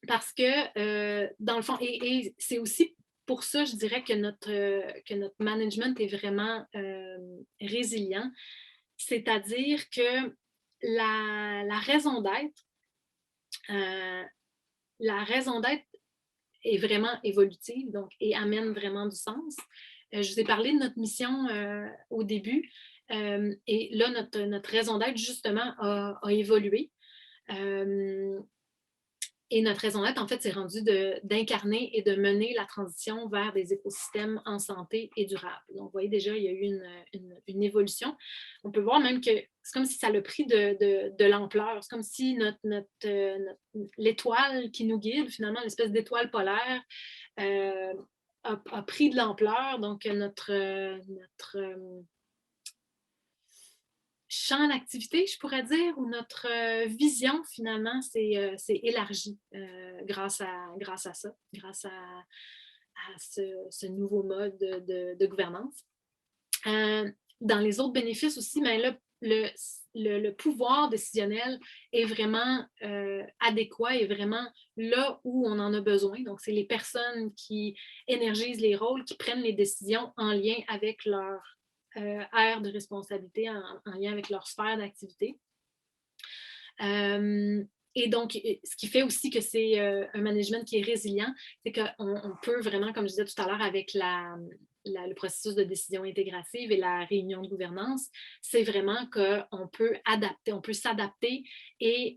Parce que, dans le fond, et c'est aussi pour ça, je dirais que notre management est vraiment résilient. C'est-à-dire que la raison d'être est vraiment évolutive, donc, et amène vraiment du sens. Je vous ai parlé de notre mission au début. Et là, notre raison d'être, justement, a évolué. Et notre raison d'être, en fait, c'est rendu d'incarner et de mener la transition vers des écosystèmes en santé et durables. Donc, vous voyez déjà, il y a eu une évolution. On peut voir même que c'est comme si ça a pris de l'ampleur. C'est comme si l'étoile qui nous guide, finalement, l'espèce d'étoile polaire, a pris de l'ampleur. Donc, notre champ d'activité, je pourrais dire, où notre vision, finalement, s'est élargie grâce à ça, grâce à ce nouveau mode de gouvernance. Dans les autres bénéfices aussi, mais là, le pouvoir décisionnel est vraiment adéquat et vraiment là où on en a besoin. Donc, c'est les personnes qui énergisent les rôles, qui prennent les décisions en lien avec leur aire de responsabilité, en lien avec leur sphère d'activité. Et donc, ce qui fait aussi que c'est un management qui est résilient, c'est qu'on peut vraiment, comme je disais tout à l'heure, avec le processus de décision intégrative et la réunion de gouvernance, c'est vraiment qu'on peut adapter, on peut s'adapter et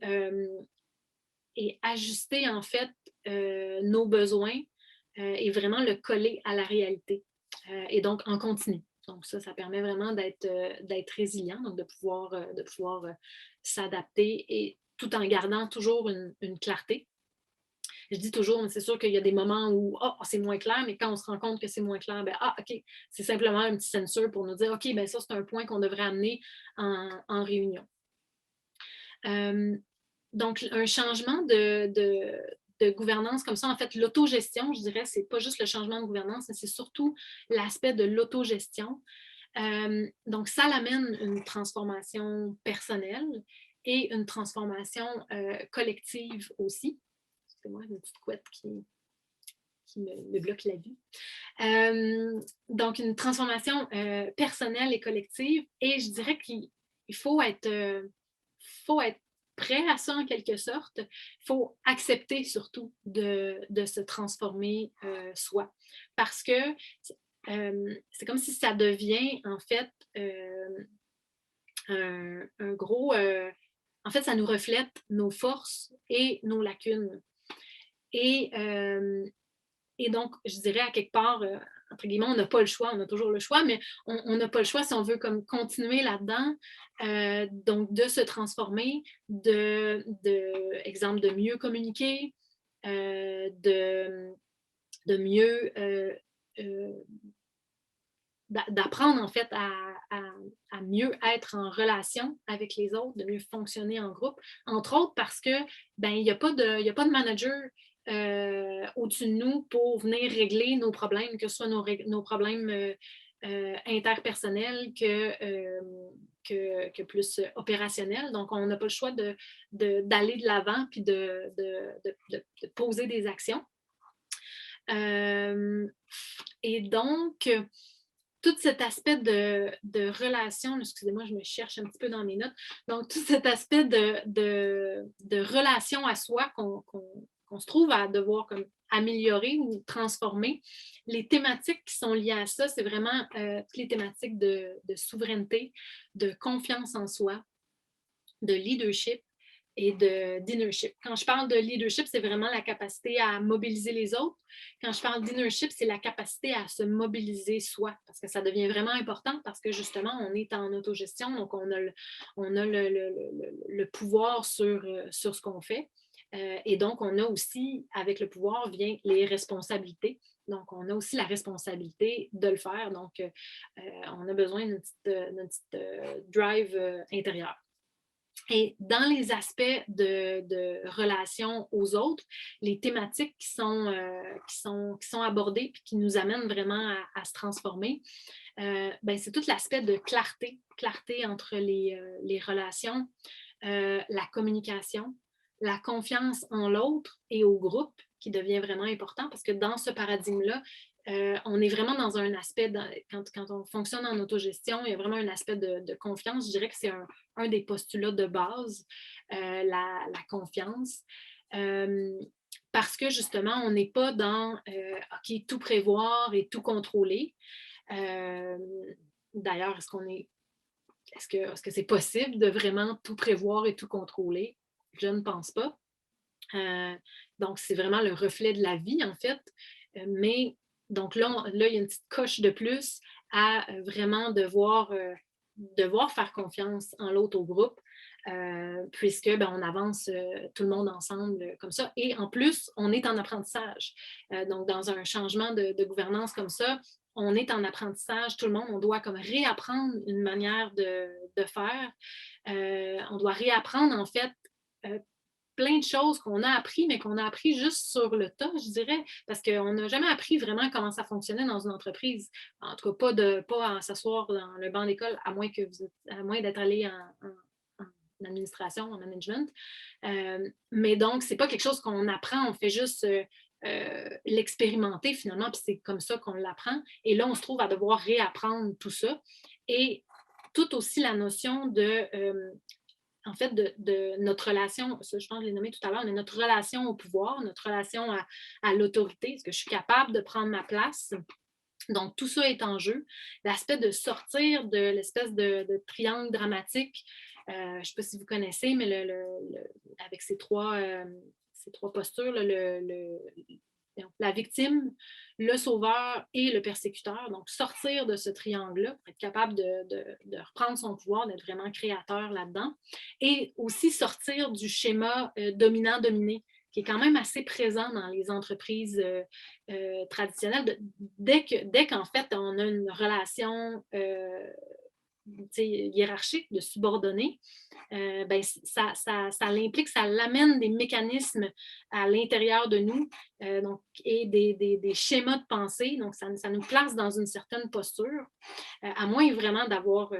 ajuster en fait nos besoins et vraiment le coller à la réalité. Et donc, en continu. Donc, ça permet vraiment d'être résilient, donc de pouvoir s'adapter et tout en gardant toujours une clarté. Je dis toujours, mais c'est sûr qu'il y a des moments où c'est moins clair, mais quand on se rend compte que c'est moins clair, OK, c'est simplement un petit sensor pour nous dire, OK, ça, c'est un point qu'on devrait amener en réunion. Donc, un changement de gouvernance comme ça, en fait, l'autogestion, je dirais, c'est pas juste le changement de gouvernance, mais c'est surtout l'aspect de l'autogestion. Donc, ça l'amène une transformation personnelle et une transformation collective aussi. Excusez-moi, une petite couette qui me bloque la vue. Donc, une transformation personnelle et collective. Et je dirais qu'il faut être prêt à ça en quelque sorte. Il faut accepter surtout de se transformer soi. Parce que c'est comme si ça devient en fait un gros... en fait, ça nous reflète nos forces et nos lacunes. Et donc, je dirais à quelque part, entre guillemets, on n'a pas le choix, on a toujours le choix, mais on n'a pas le choix si on veut comme continuer là-dedans, donc de se transformer, exemple, de mieux communiquer, de mieux d'apprendre en fait à mieux être en relation avec les autres, de mieux fonctionner en groupe, entre autres parce que il n'y a pas de manager au-dessus de nous pour venir régler nos problèmes, que ce soit nos problèmes interpersonnels que plus opérationnels. Donc, on n'a pas le choix d'aller de l'avant puis de poser des actions. Et donc, tout cet aspect de relation, excusez-moi, je me cherche un petit peu dans mes notes, donc tout cet aspect de relation à soi qu'on se trouve à devoir comme améliorer ou transformer, les thématiques qui sont liées à ça, c'est vraiment toutes les thématiques de souveraineté, de confiance en soi, de leadership et d'innership. Quand je parle de leadership, c'est vraiment la capacité à mobiliser les autres. Quand je parle d'innership, c'est la capacité à se mobiliser soi, parce que ça devient vraiment important parce que justement, on est en autogestion, donc on a le pouvoir sur ce qu'on fait. Et donc, on a aussi, avec le pouvoir, vient les responsabilités. Donc, on a aussi la responsabilité de le faire. Donc, on a besoin d'une petite drive intérieure. Et dans les aspects de relation aux autres, les thématiques qui sont abordées et qui nous amènent vraiment à se transformer, c'est tout l'aspect de clarté entre les relations, la communication, la confiance en l'autre et au groupe qui devient vraiment important parce que dans ce paradigme-là, on est vraiment dans un aspect, quand on fonctionne en autogestion, il y a vraiment un aspect de confiance. Je dirais que c'est un des postulats de base, la confiance. Parce que justement, on n'est pas dans OK, tout prévoir et tout contrôler. D'ailleurs, est-ce qu'on est est-ce que c'est possible de vraiment tout prévoir et tout contrôler? Je ne pense pas. Donc, c'est vraiment le reflet de la vie, en fait. Mais donc là, il y a une petite coche de plus à vraiment devoir faire confiance en l'autre au groupe, puisque on avance tout le monde ensemble comme ça. Et en plus, on est en apprentissage. Donc, dans un changement de gouvernance comme ça, on est en apprentissage, tout le monde, on doit comme réapprendre une manière de faire. On doit réapprendre, en fait, plein de choses qu'on a appris, mais qu'on a appris juste sur le tas, je dirais, parce qu'on n'a jamais appris vraiment comment ça fonctionnait dans une entreprise. En tout cas, pas à s'asseoir dans le banc d'école, à moins d'être allé en administration, en management. Mais donc, c'est pas quelque chose qu'on apprend, on fait juste l'expérimenter finalement, puis c'est comme ça qu'on l'apprend. Et là, on se trouve à devoir réapprendre tout ça. Et tout aussi la notion en fait, de notre relation, ça, je pense que je l'ai nommé tout à l'heure, mais notre relation au pouvoir, notre relation à l'autorité, est-ce que je suis capable de prendre ma place? Donc, tout ça est en jeu. L'aspect de sortir de l'espèce de triangle dramatique, je ne sais pas si vous connaissez, mais avec ces trois postures, la victime, le sauveur et le persécuteur. Donc, sortir de ce triangle-là pour être capable de reprendre son pouvoir, d'être vraiment créateur là-dedans. Et aussi sortir du schéma dominant-dominé, qui est quand même assez présent dans les entreprises traditionnelles. Dès qu'en fait, on a une relation hiérarchique de subordonnés, ça l'implique, ça l'amène des mécanismes à l'intérieur de nous donc, et des schémas de pensée. Donc, ça nous place dans une certaine posture, à moins vraiment d'avoir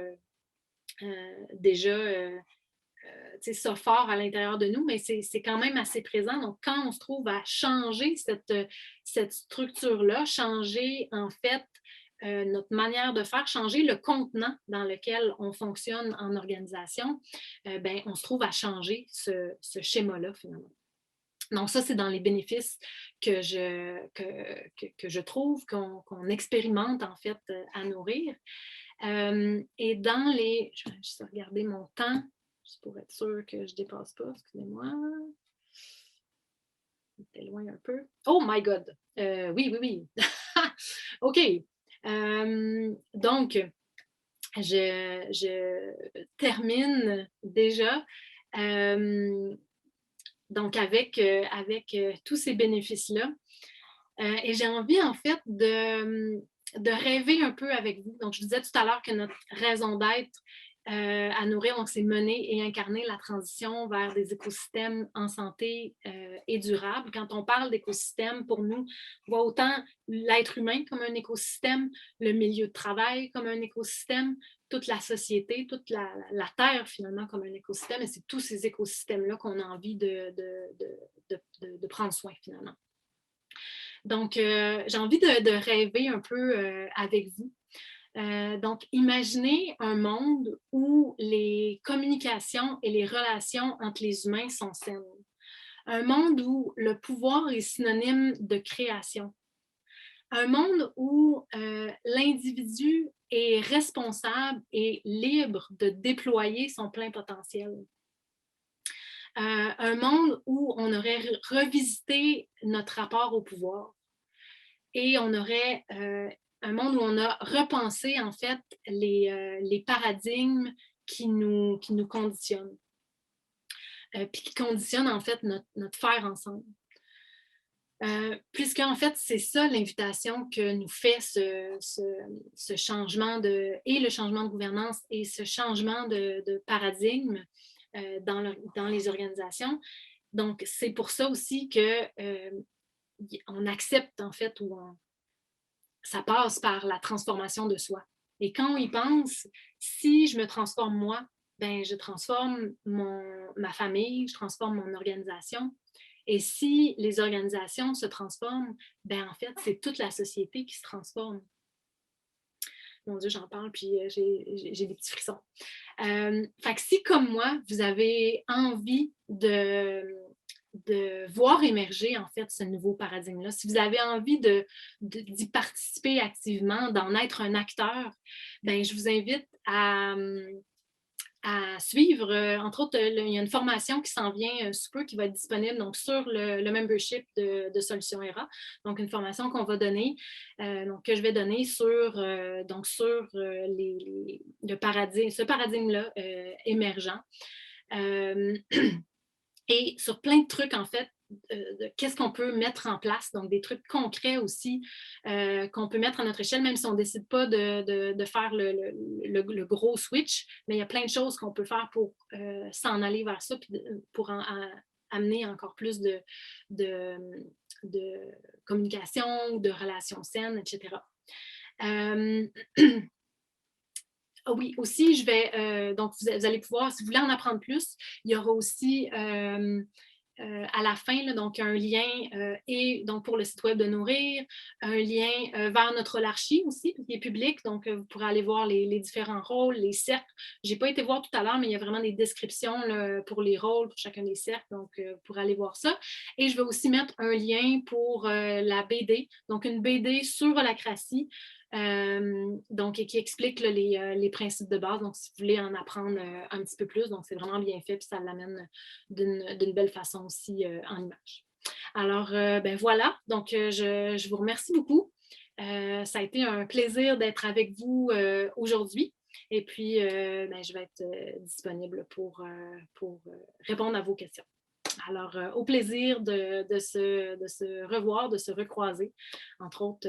déjà ça fort à l'intérieur de nous, mais c'est quand même assez présent. Donc, quand on se trouve à changer cette structure-là, changer en fait notre manière de faire, changer le contenant dans lequel on fonctionne en organisation, on se trouve à changer ce schéma-là finalement. Donc, ça, c'est dans les bénéfices que je trouve qu'on expérimente en fait à nourrir. Et dans les... Je vais juste regarder mon temps, juste pour être sûre que je ne dépasse pas. Excusez-moi. C'était loin un peu. Oh my God! Oui. OK. Donc, je termine déjà. Donc, avec tous ces bénéfices-là. Et j'ai envie, en fait, de rêver un peu avec vous. Donc, je vous disais tout à l'heure que notre raison d'être à nourrir, donc c'est mener et incarner la transition vers des écosystèmes en santé et durables. Quand on parle d'écosystème, pour nous, on voit autant l'être humain comme un écosystème, le milieu de travail comme un écosystème, toute la société, toute la Terre finalement comme un écosystème. Et c'est tous ces écosystèmes-là qu'on a envie de prendre soin finalement. Donc, j'ai envie de rêver un peu avec vous. Donc, imaginez un monde où les communications et les relations entre les humains sont saines. Un monde où le pouvoir est synonyme de création. Un monde où l'individu est responsable et libre de déployer son plein potentiel. Un monde où on aurait revisité notre rapport au pouvoir et on aurait un monde où on a repensé en fait les paradigmes qui nous conditionnent, puis qui conditionnent en fait notre faire ensemble. Puisqu'en fait, c'est ça l'invitation que nous fait ce changement et le changement de gouvernance et ce changement de paradigme dans les organisations. Donc, c'est pour ça aussi qu'on accepte en fait ou ça passe par la transformation de soi. Et quand on y pense, si je me transforme moi, je transforme ma famille, je transforme mon organisation. Et si les organisations se transforment, en fait, c'est toute la société qui se transforme. Mon Dieu, j'en parle, puis j'ai des petits frissons. Fait que si, comme moi, vous avez envie de voir émerger, en fait, ce nouveau paradigme-là, si vous avez envie d'y participer activement, d'en être un acteur, je vous invite à à suivre. Entre autres, il y a une formation qui s'en vient sous peu qui va être disponible donc, sur le membership de Solutions ERA. Donc, une formation qu'on va donner, donc, que je vais donner sur ce paradigme-là émergent. Et sur plein de trucs, en fait, qu'est-ce qu'on peut mettre en place, donc des trucs concrets aussi qu'on peut mettre à notre échelle, même si on ne décide pas de faire le gros switch, mais il y a plein de choses qu'on peut faire pour s'en aller vers ça, puis pour amener encore plus de communication, de relations saines, etc. Oui, aussi, je vais, donc vous allez pouvoir, si vous voulez en apprendre plus, il y aura aussi à la fin, là, donc un lien et donc pour le site web de Nourrir, un lien vers notre holarchie aussi, qui est public, donc vous pourrez aller voir les différents rôles, les cercles. Je n'ai pas été voir tout à l'heure, mais il y a vraiment des descriptions là, pour les rôles, pour chacun des cercles, donc vous pourrez aller voir ça. Et je vais aussi mettre un lien pour la BD, donc une BD sur l'holacratie, donc, qui explique là, les principes de base. Donc, si vous voulez en apprendre un petit peu plus, donc c'est vraiment bien fait, puis ça l'amène d'une belle façon aussi en image. Alors, ben voilà, donc je vous remercie beaucoup. Ça a été un plaisir d'être avec vous aujourd'hui. Et puis, ben, je vais être disponible pour répondre à vos questions. Alors, au plaisir de se revoir, de se recroiser, entre autres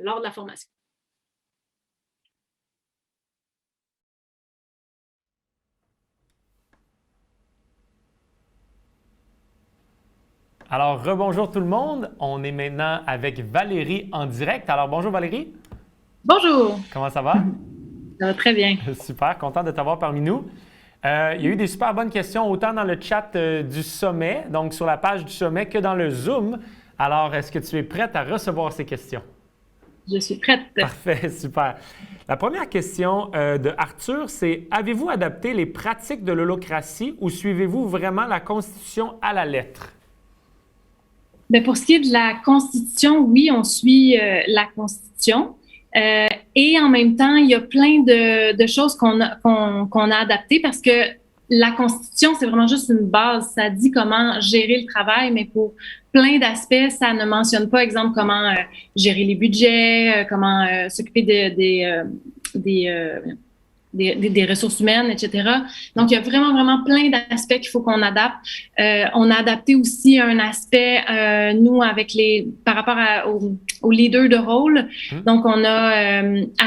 lors de la formation. Alors, rebonjour tout le monde. On est maintenant avec Valérie en direct. Alors, bonjour Valérie. Bonjour. Comment ça va? Ça va très bien. Super, content de t'avoir parmi nous. Il y a eu des super bonnes questions, autant dans le chat du sommet, donc sur la page du sommet, que dans le Zoom. Alors, est-ce que tu es prête à recevoir ces questions? Je suis prête. Parfait, super. La première question de Arthur, c'est: avez-vous adapté les pratiques de l'holacratie ou suivez-vous vraiment la Constitution à la lettre? Bien, pour ce qui est de la Constitution, oui, on suit la Constitution. Et en même temps, il y a plein de choses qu'on a adaptées parce que la Constitution, c'est vraiment juste une base. Ça dit comment gérer le travail, mais pour plein d'aspects, ça ne mentionne pas, exemple, comment gérer les budgets, comment s'occuper des ressources humaines, etc. Donc, il y a vraiment, vraiment plein d'aspects qu'il faut qu'on adapte. On a adapté aussi un aspect, nous, par rapport aux leaders de rôle. Donc, on a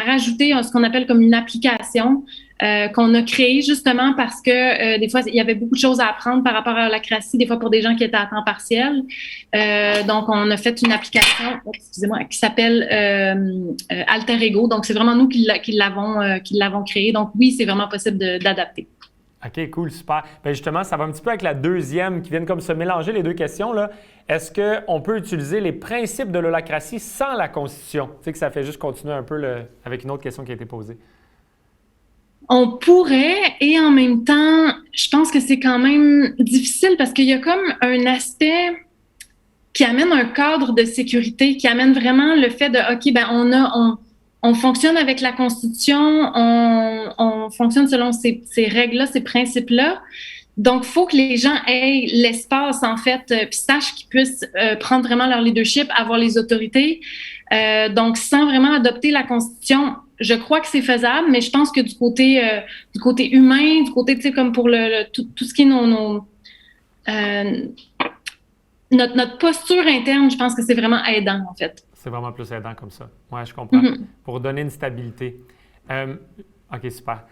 rajouté ce qu'on appelle comme une application qu'on a créée justement parce que des fois, il y avait beaucoup de choses à apprendre par rapport à l'holacratie, des fois pour des gens qui étaient à temps partiel. Donc, on a fait une application, qui s'appelle Alter Ego. Donc, c'est vraiment nous qui l'avons créée. Donc, oui, c'est vraiment possible d'adapter. OK, cool, super. Bien, justement, ça va un petit peu avec la deuxième qui vient comme se mélanger les deux questions, là. Est-ce qu'on peut utiliser les principes de l'holacratie sans la Constitution? Tu sais que ça fait juste continuer un peu avec une autre question qui a été posée. On pourrait, et en même temps, je pense que c'est quand même difficile parce qu'il y a comme un aspect qui amène un cadre de sécurité, qui amène vraiment le fait de, OK, ben on fonctionne avec la Constitution, on fonctionne selon ces règles-là, ces principes-là. Donc, il faut que les gens aient l'espace, en fait, puis sachent qu'ils puissent prendre vraiment leur leadership, avoir les autorités. Donc, sans vraiment adopter la Constitution, je crois que c'est faisable, mais je pense que du côté humain, du côté, tu sais, comme pour tout ce qui est notre posture interne, je pense que c'est vraiment aidant, en fait. C'est vraiment plus aidant comme ça. Oui, je comprends. Pour donner une stabilité. OK, super.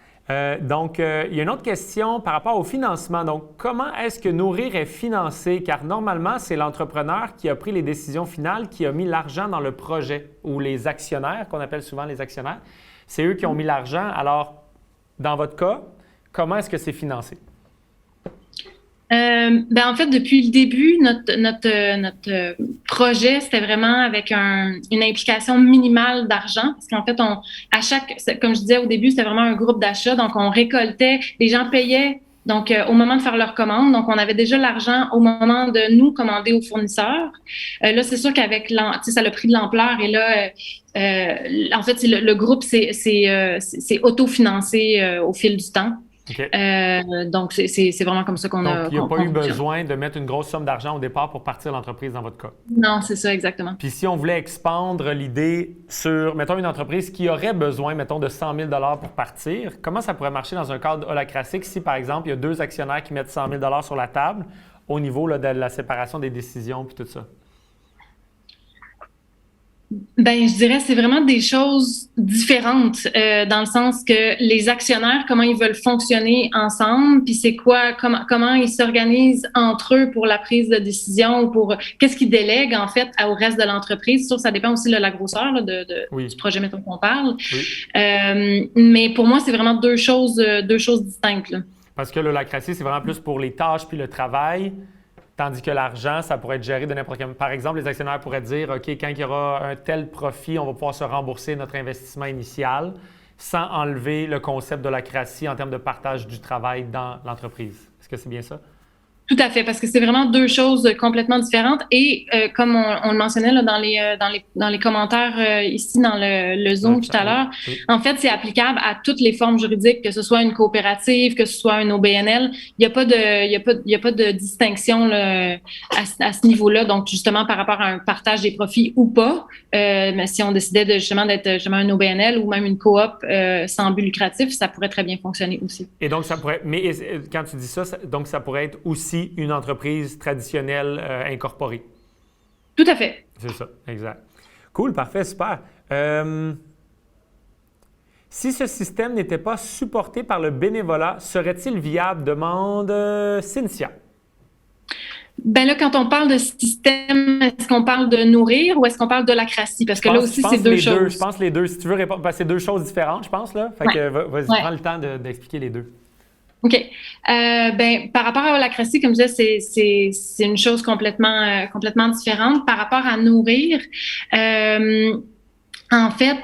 Donc, il y a une autre question par rapport au financement. Donc, comment est-ce que Nourrir est financé? Car normalement, c'est l'entrepreneur qui a pris les décisions finales, qui a mis l'argent dans le projet, ou les actionnaires, qu'on appelle souvent les actionnaires. C'est eux qui ont mis l'argent. Alors, dans votre cas, comment est-ce que c'est financé? Ben en fait, depuis le début, notre projet, c'était vraiment avec une implication minimale d'argent. Parce qu'en fait, comme je disais au début, c'était vraiment un groupe d'achat. Donc, on récoltait, les gens payaient Donc, au moment de faire leur commande, donc on avait déjà l'argent au moment de nous commander aux fournisseurs. Là, c'est sûr qu'avec ça a pris de l'ampleur et là, en fait, le groupe c'est autofinancé au fil du temps. OK. Donc, c'est vraiment comme ça qu'on a. Donc, il n'y a pas eu fonctionne. besoin de mettre une grosse somme d'argent au départ pour partir l'entreprise dans votre cas. Non, c'est ça, exactement. Puis si on voulait expandre l'idée sur, mettons, une entreprise qui aurait besoin, mettons, de 100 000 pour partir, comment ça pourrait marcher dans un cadre holacratique si, par exemple, il y a 2 actionnaires qui mettent 100 000 sur la table au niveau là, de la séparation des décisions puis tout ça? Ben, je dirais c'est vraiment des choses différentes dans le sens que les actionnaires, comment ils veulent fonctionner ensemble, puis c'est quoi, comment ils s'organisent entre eux pour la prise de décision ou pour qu'est-ce qu'ils délèguent en fait au reste de l'entreprise. Ça dépend aussi de la grosseur là, du projet mettons qu'on parle. Oui. Mais pour moi, c'est vraiment deux choses distinctes. Là. Parce que l'holacratie, c'est vraiment plus pour les tâches puis le travail. Tandis que l'argent, ça pourrait être géré de n'importe quel... Par exemple, les actionnaires pourraient dire, OK, quand il y aura un tel profit, on va pouvoir se rembourser notre investissement initial sans enlever le concept de l'holacratie en termes de partage du travail dans l'entreprise. Est-ce que c'est bien ça? Tout à fait, parce que c'est vraiment deux choses complètement différentes. Et comme on le mentionnait là, dans les commentaires ici dans le Zoom tout à l'heure, en fait, c'est applicable à toutes les formes juridiques, que ce soit une coopérative, que ce soit un OBNL. Il n'y a pas de distinction là, à ce niveau-là. Donc, justement, par rapport à un partage des profits ou pas, mais si on décidait d'être justement un OBNL ou même une coop sans but lucratif, ça pourrait très bien fonctionner aussi. Et donc, ça pourrait... Mais quand tu dis ça, donc ça pourrait être aussi une entreprise traditionnelle incorporée. Tout à fait. C'est ça, exact. Cool, parfait, super. Si ce système n'était pas supporté par le bénévolat, serait-il viable? Demande Cynthia. Ben là, quand on parle de système, est-ce qu'on parle de nourrir ou est-ce qu'on parle de l'acratie? Parce que là aussi, c'est deux choses. Je pense les deux. Si tu veux répondre, c'est deux choses différentes, je pense. Là. Fait que vas-y, prends le temps d'expliquer les deux. OK. Ben, par rapport à l'holacratie, comme je disais, c'est une chose complètement différente. Par rapport à nourrir, en fait,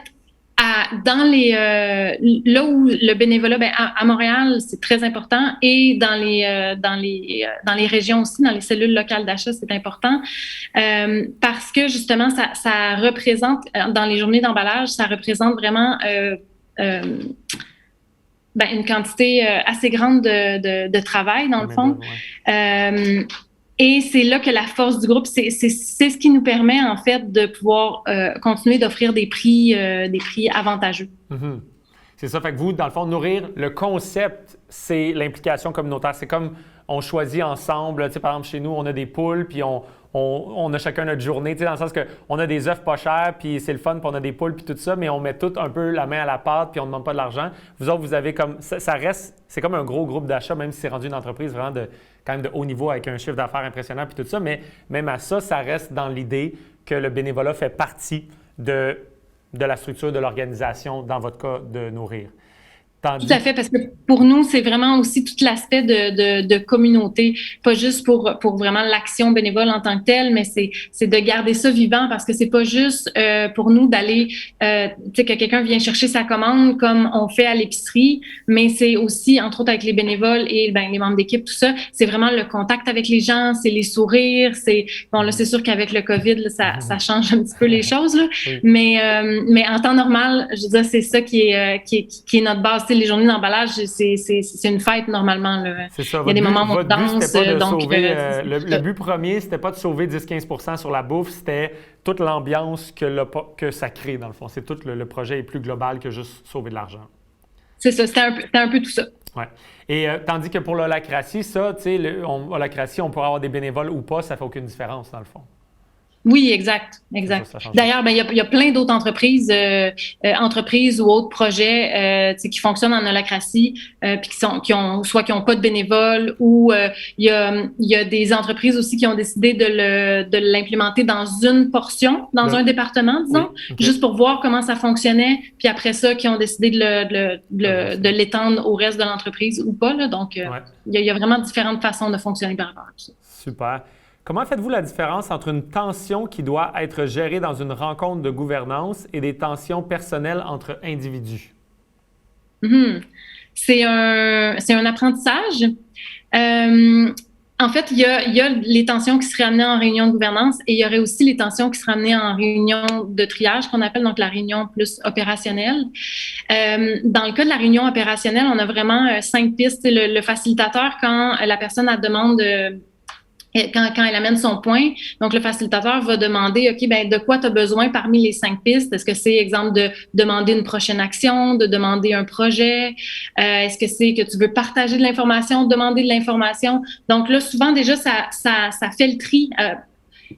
dans là où le bénévolat, ben, à Montréal, c'est très important, et dans les régions aussi, dans les cellules locales d'achat, c'est important, parce que justement, ça représente, dans les journées d'emballage, ça représente vraiment une quantité assez grande de travail, dans le fond. Et c'est là que la force du groupe, c'est ce qui nous permet, en fait, de pouvoir continuer d'offrir des prix avantageux. Mm-hmm. C'est ça. Fait que vous, dans le fond, nourrir, le concept, c'est l'implication communautaire. C'est comme on choisit ensemble. Tu sais, par exemple, chez nous, on a des poules, puis on a chacun notre journée, tu sais, dans le sens qu'on a des œufs pas chers, puis c'est le fun, puis on a des poules, puis tout ça, mais on met tout un peu la main à la pâte, puis on ne demande pas de l'argent. Vous autres, vous avez comme... Ça reste... C'est comme un gros groupe d'achat, même si c'est rendu une entreprise vraiment quand même de haut niveau avec un chiffre d'affaires impressionnant, puis tout ça, mais même à ça, ça reste dans l'idée que le bénévolat fait partie de la structure de l'organisation, dans votre cas, de nourrir. Tout à fait, parce que pour nous, c'est vraiment aussi tout l'aspect de communauté, pas juste pour vraiment l'action bénévole en tant que telle, mais c'est de garder ça vivant, parce que c'est pas juste pour nous d'aller, tu sais, que quelqu'un vient chercher sa commande comme on fait à l'épicerie, mais c'est aussi, entre autres avec les bénévoles et les membres d'équipe, tout ça, c'est vraiment le contact avec les gens, c'est les sourires, bon là, c'est sûr qu'avec le COVID, là, ça change un petit peu les choses, là, mais en temps normal, je veux dire, c'est ça qui est notre base. Les journées d'emballage, c'est une fête normalement. Là. C'est ça. Il y a des moments où on danse. Le but premier, c'était pas de sauver 10-15 % sur la bouffe, c'était toute l'ambiance que ça crée, dans le fond. C'est tout le projet est plus global que juste sauver de l'argent. C'est ça, c'était un peu tout ça. Oui. Et tandis que pour l'holacratie, ça, tu sais, l'holacratie, on pourrait avoir des bénévoles ou pas, ça fait aucune différence, dans le fond. Oui, exact. D'ailleurs, ben, il y a plein d'autres entreprises ou autres projets qui fonctionnent en holacratie, puis qui ont pas de bénévoles, ou il y a des entreprises aussi qui ont décidé de l'implémenter dans une portion, dans un département, disons, juste pour voir comment ça fonctionnait, puis après ça, qui ont décidé de l'étendre au reste de l'entreprise ou pas. Là. Donc, il y a vraiment différentes façons de fonctionner par rapport à tout ça. Super. Comment faites-vous la différence entre une tension qui doit être gérée dans une rencontre de gouvernance et des tensions personnelles entre individus? C'est un apprentissage. En fait, il y a les tensions qui seraient amenées en réunion de gouvernance et il y aurait aussi les tensions qui seraient amenées en réunion de triage, qu'on appelle donc la réunion plus opérationnelle. Dans le cas de la réunion opérationnelle, on a vraiment 5 pistes. Le facilitateur, quand la personne a demande... Quand elle amène son point, donc le facilitateur va demander, OK, ben de quoi tu as besoin parmi les 5 pistes? Est-ce que c'est, exemple, de demander une prochaine action, de demander un projet? Est-ce que c'est que tu veux partager de l'information, demander de l'information? Donc là, souvent, déjà, ça fait le tri.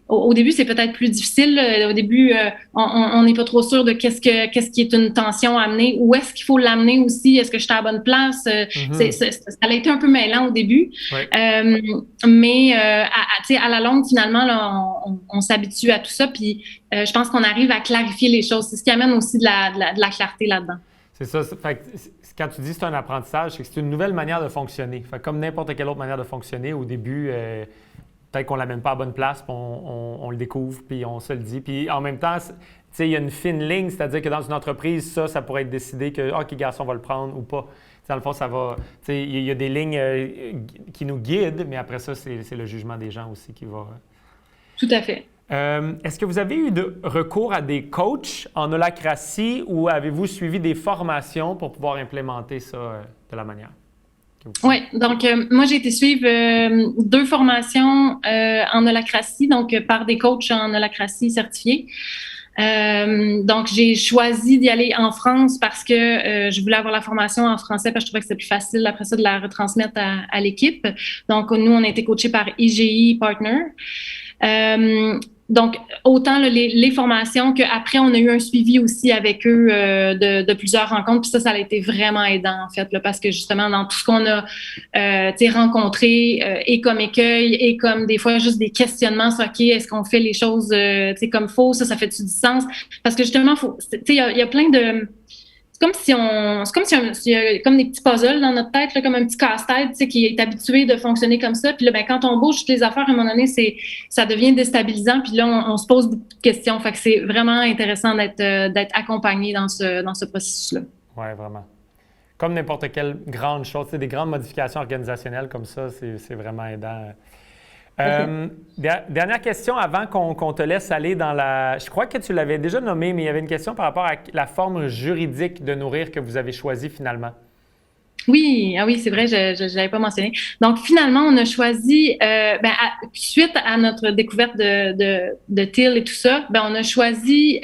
Au début, c'est peut-être plus difficile. Au début, on n'est pas trop sûr de qu'est-ce qui est une tension à amener. Où est-ce qu'il faut l'amener aussi? Est-ce que je suis à la bonne place? Ça a été un peu mêlant au début. Ouais. Mais à la longue, finalement, là, on s'habitue à tout ça. Puis je pense qu'on arrive à clarifier les choses. C'est ce qui amène aussi de la clarté là-dedans. C'est ça. Fait que quand tu dis que c'est un apprentissage, c'est que c'est une nouvelle manière de fonctionner. Fait que comme n'importe quelle autre manière de fonctionner, au début... peut-être qu'on ne l'amène pas à bonne place, puis on le découvre, puis on se le dit. Puis en même temps, il y a une fine ligne, c'est-à-dire que dans une entreprise, ça pourrait être décidé que, OK, garçon, on va le prendre ou pas. Dans le fond, ça va... Il y a des lignes qui nous guident, mais après ça, c'est le jugement des gens aussi qui va... Tout à fait. Est-ce que vous avez eu recours à des coachs en holacratie ou avez-vous suivi des formations pour pouvoir implémenter ça de la manière? Oui, donc moi j'ai été suivre 2 formations en holacratie, donc par des coachs en holacratie certifiés. Donc j'ai choisi d'y aller en France parce que je voulais avoir la formation en français parce que je trouvais que c'était plus facile après ça de la retransmettre à l'équipe. Donc nous on a été coachés par IGI Partner. Donc, autant là, les formations qu'après, on a eu un suivi aussi avec eux de plusieurs rencontres. Puis ça a été vraiment aidant, en fait, là, parce que justement, dans tout ce qu'on a rencontré, et comme écueil, et comme des fois juste des questionnements sur, OK, est-ce qu'on fait les choses comme faux? Ça fait-tu du sens? Parce que justement, il y a plein de... C'est comme des petits puzzles dans notre tête, là, comme un petit casse-tête, qui est habitué de fonctionner comme ça. Puis là, ben, quand on bouge toutes les affaires, à un moment donné, ça devient déstabilisant. Puis là, on se pose beaucoup de questions. Fait que c'est vraiment intéressant d'être accompagné dans ce processus-là. Oui, vraiment. Comme n'importe quelle grande chose, des grandes modifications organisationnelles comme ça, c'est vraiment aidant. Dernière question avant qu'on te laisse aller dans la... Je crois que tu l'avais déjà nommé, mais il y avait une question par rapport à la forme juridique de nourrir que vous avez choisie finalement. Oui, c'est vrai, je l'avais pas mentionné. Donc, finalement, on a choisi, suite à notre découverte de TIL et tout ça, on a choisi,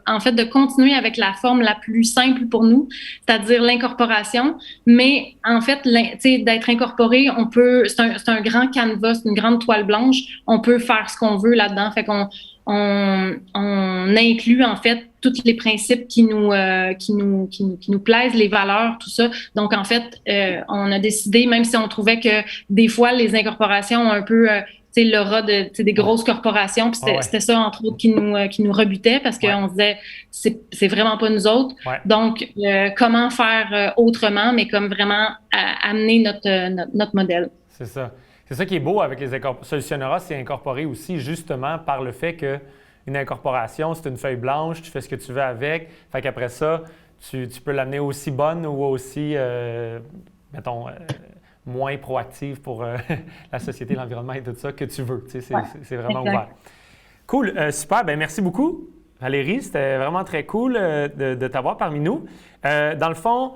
en fait, de continuer avec la forme la plus simple pour nous, c'est-à-dire l'incorporation. Mais, en fait, d'être incorporé, c'est un grand canevas, une grande toile blanche. On peut faire ce qu'on veut là-dedans. Fait qu'on inclut, en fait, tous les principes qui nous plaisent, les valeurs, tout ça. Donc, en fait, on a décidé, même si on trouvait que des fois, les incorporations ont un peu, l'aura des grosses corporations, puis c'était ça, entre autres, qui nous rebutait parce qu'on disait, c'est vraiment pas nous autres. Ouais. Donc, comment faire autrement, mais comme vraiment amener notre modèle. C'est ça. C'est ça qui est beau avec les Solutionnera, c'est incorporé aussi justement par le fait qu'une incorporation, c'est une feuille blanche, tu fais ce que tu veux avec. Fait qu'après ça, tu peux l'amener aussi bonne ou aussi, moins proactive pour la société, l'environnement et tout ça que tu veux. C'est vraiment ouvert. Cool, super. Ben merci beaucoup, Valérie. C'était vraiment très cool de t'avoir parmi nous. Dans le fond,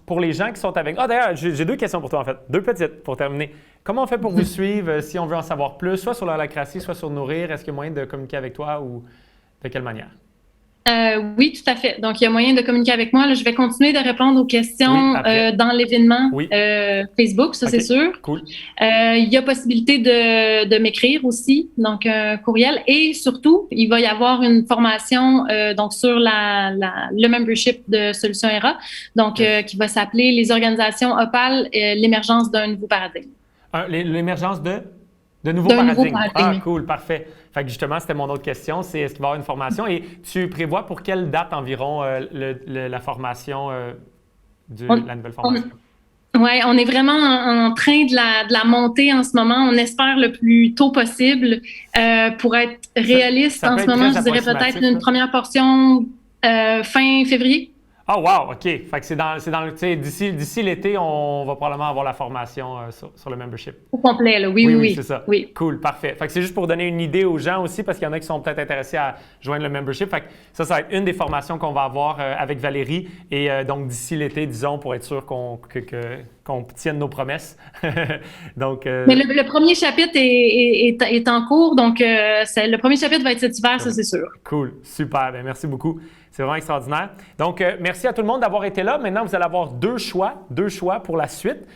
pour les gens qui sont avec... d'ailleurs, j'ai 2 questions pour toi, en fait. 2 petites pour terminer. Comment on fait pour vous suivre si on veut en savoir plus, soit sur l'holacratie, soit sur Nourrir? Est-ce qu'il y a moyen de communiquer avec toi ou de quelle manière? Oui, tout à fait. Donc, il y a moyen de communiquer avec moi. Là, je vais continuer de répondre aux questions dans l'événement Facebook, ça c'est sûr. Cool. Il y a possibilité de m'écrire aussi, donc un courriel. Et surtout, il va y avoir une formation donc sur le membership de Solutionnera, donc qui va s'appeler les organisations Opal, l'émergence d'un nouveau paradigme. L'émergence de nouveaux paradigmes. Ah, cool, parfait. Fait que justement, c'était mon autre question, c'est est-ce qu'il va y avoir une formation? Et tu prévois pour quelle date environ la formation la nouvelle formation? Oui, on est vraiment en train de la monter en ce moment. On espère le plus tôt possible. Pour être réaliste, en ce moment, je dirais peut-être une première portion fin février. Ah, wow, OK. Fait que c'est dans le, tu sais, d'ici l'été, on va probablement avoir la formation sur le membership. Au complet, là. Oui. C'est ça. Oui. Cool, parfait. Fait que c'est juste pour donner une idée aux gens aussi, parce qu'il y en a qui sont peut-être intéressés à joindre le membership. Fait que ça va être une des formations qu'on va avoir avec Valérie. Et donc, d'ici l'été, disons, pour être sûr qu'on tienne nos promesses. Donc, Mais le premier chapitre est en cours, donc le premier chapitre va être cet hiver, ça c'est sûr. Cool, super. Bien, merci beaucoup. C'est vraiment extraordinaire. Donc, merci à tout le monde d'avoir été là. Maintenant, vous allez avoir deux choix pour la suite.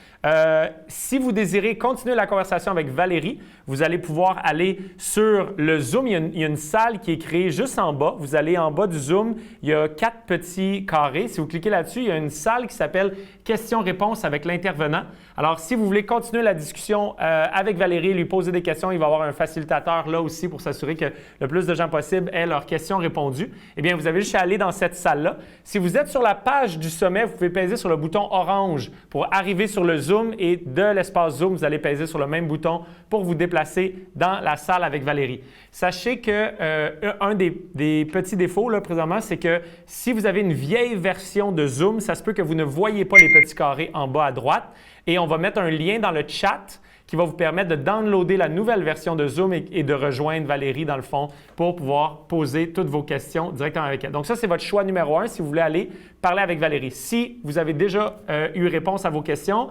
Si vous désirez continuer la conversation avec Valérie, vous allez pouvoir aller sur le Zoom. Il y a une salle qui est créée juste en bas. Vous allez en bas du Zoom. Il y a 4 petits carrés. Si vous cliquez là-dessus, il y a une salle qui s'appelle Questions-réponses avec l'intervenant. Alors, si vous voulez continuer la discussion avec Valérie, lui poser des questions, il va y avoir un facilitateur là aussi pour s'assurer que le plus de gens possible aient leurs questions répondues. Eh bien, vous avez juste à aller dans cette salle-là. Si vous êtes sur la page du sommet, vous pouvez peser sur le bouton orange pour arriver sur le Zoom et de l'espace Zoom, vous allez peser sur le même bouton pour vous déplacer dans la salle avec Valérie. Sachez que un des petits défauts là, présentement, c'est que si vous avez une vieille version de Zoom, ça se peut que vous ne voyez pas les petits carrés en bas à droite et on va mettre un lien dans le chat qui va vous permettre de downloader la nouvelle version de Zoom et de rejoindre Valérie dans le fond pour pouvoir poser toutes vos questions directement avec elle. Donc ça, c'est votre choix numéro 1 si vous voulez aller parler avec Valérie. Si vous avez déjà eu réponse à vos questions,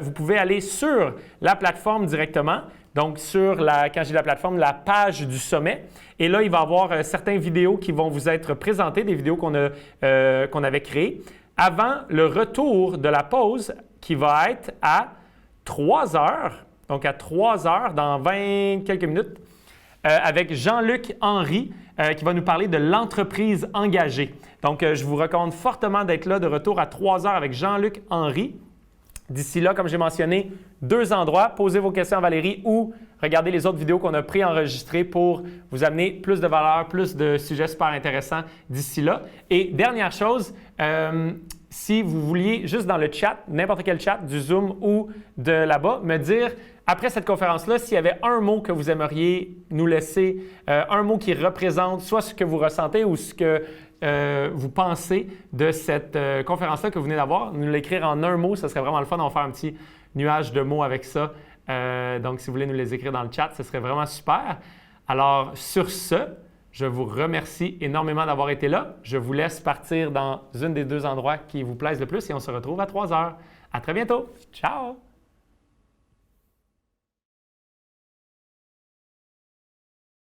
vous pouvez aller sur la plateforme directement. Donc quand je dis la plateforme, la page du sommet. Et là, il va y avoir certaines vidéos qui vont vous être présentées, des vidéos qu'on avait créées avant le retour de la pause qui va être à 3 heures. Donc, à 3 heures, dans 20 quelques minutes, avec Jean-Luc Henry, qui va nous parler de l'entreprise engagée. Donc, je vous recommande fortement d'être là de retour à 3 heures avec Jean-Luc Henry. D'ici là, comme j'ai mentionné, 2 endroits. Posez vos questions à Valérie ou regardez les autres vidéos qu'on a préenregistrées pour vous amener plus de valeur, plus de sujets super intéressants d'ici là. Et dernière chose, si vous vouliez, juste dans le chat, n'importe quel chat du Zoom ou de là-bas, me dire, après cette conférence-là, s'il y avait un mot que vous aimeriez nous laisser, un mot qui représente soit ce que vous ressentez ou ce que vous pensez de cette conférence-là que vous venez d'avoir, nous l'écrire en un mot, ça serait vraiment le fun. On va faire un petit nuage de mots avec ça. Donc, si vous voulez nous les écrire dans le chat, ce serait vraiment super. Alors, sur ce, je vous remercie énormément d'avoir été là. Je vous laisse partir dans une des 2 endroits qui vous plaisent le plus et on se retrouve à 3 heures. À très bientôt. Ciao!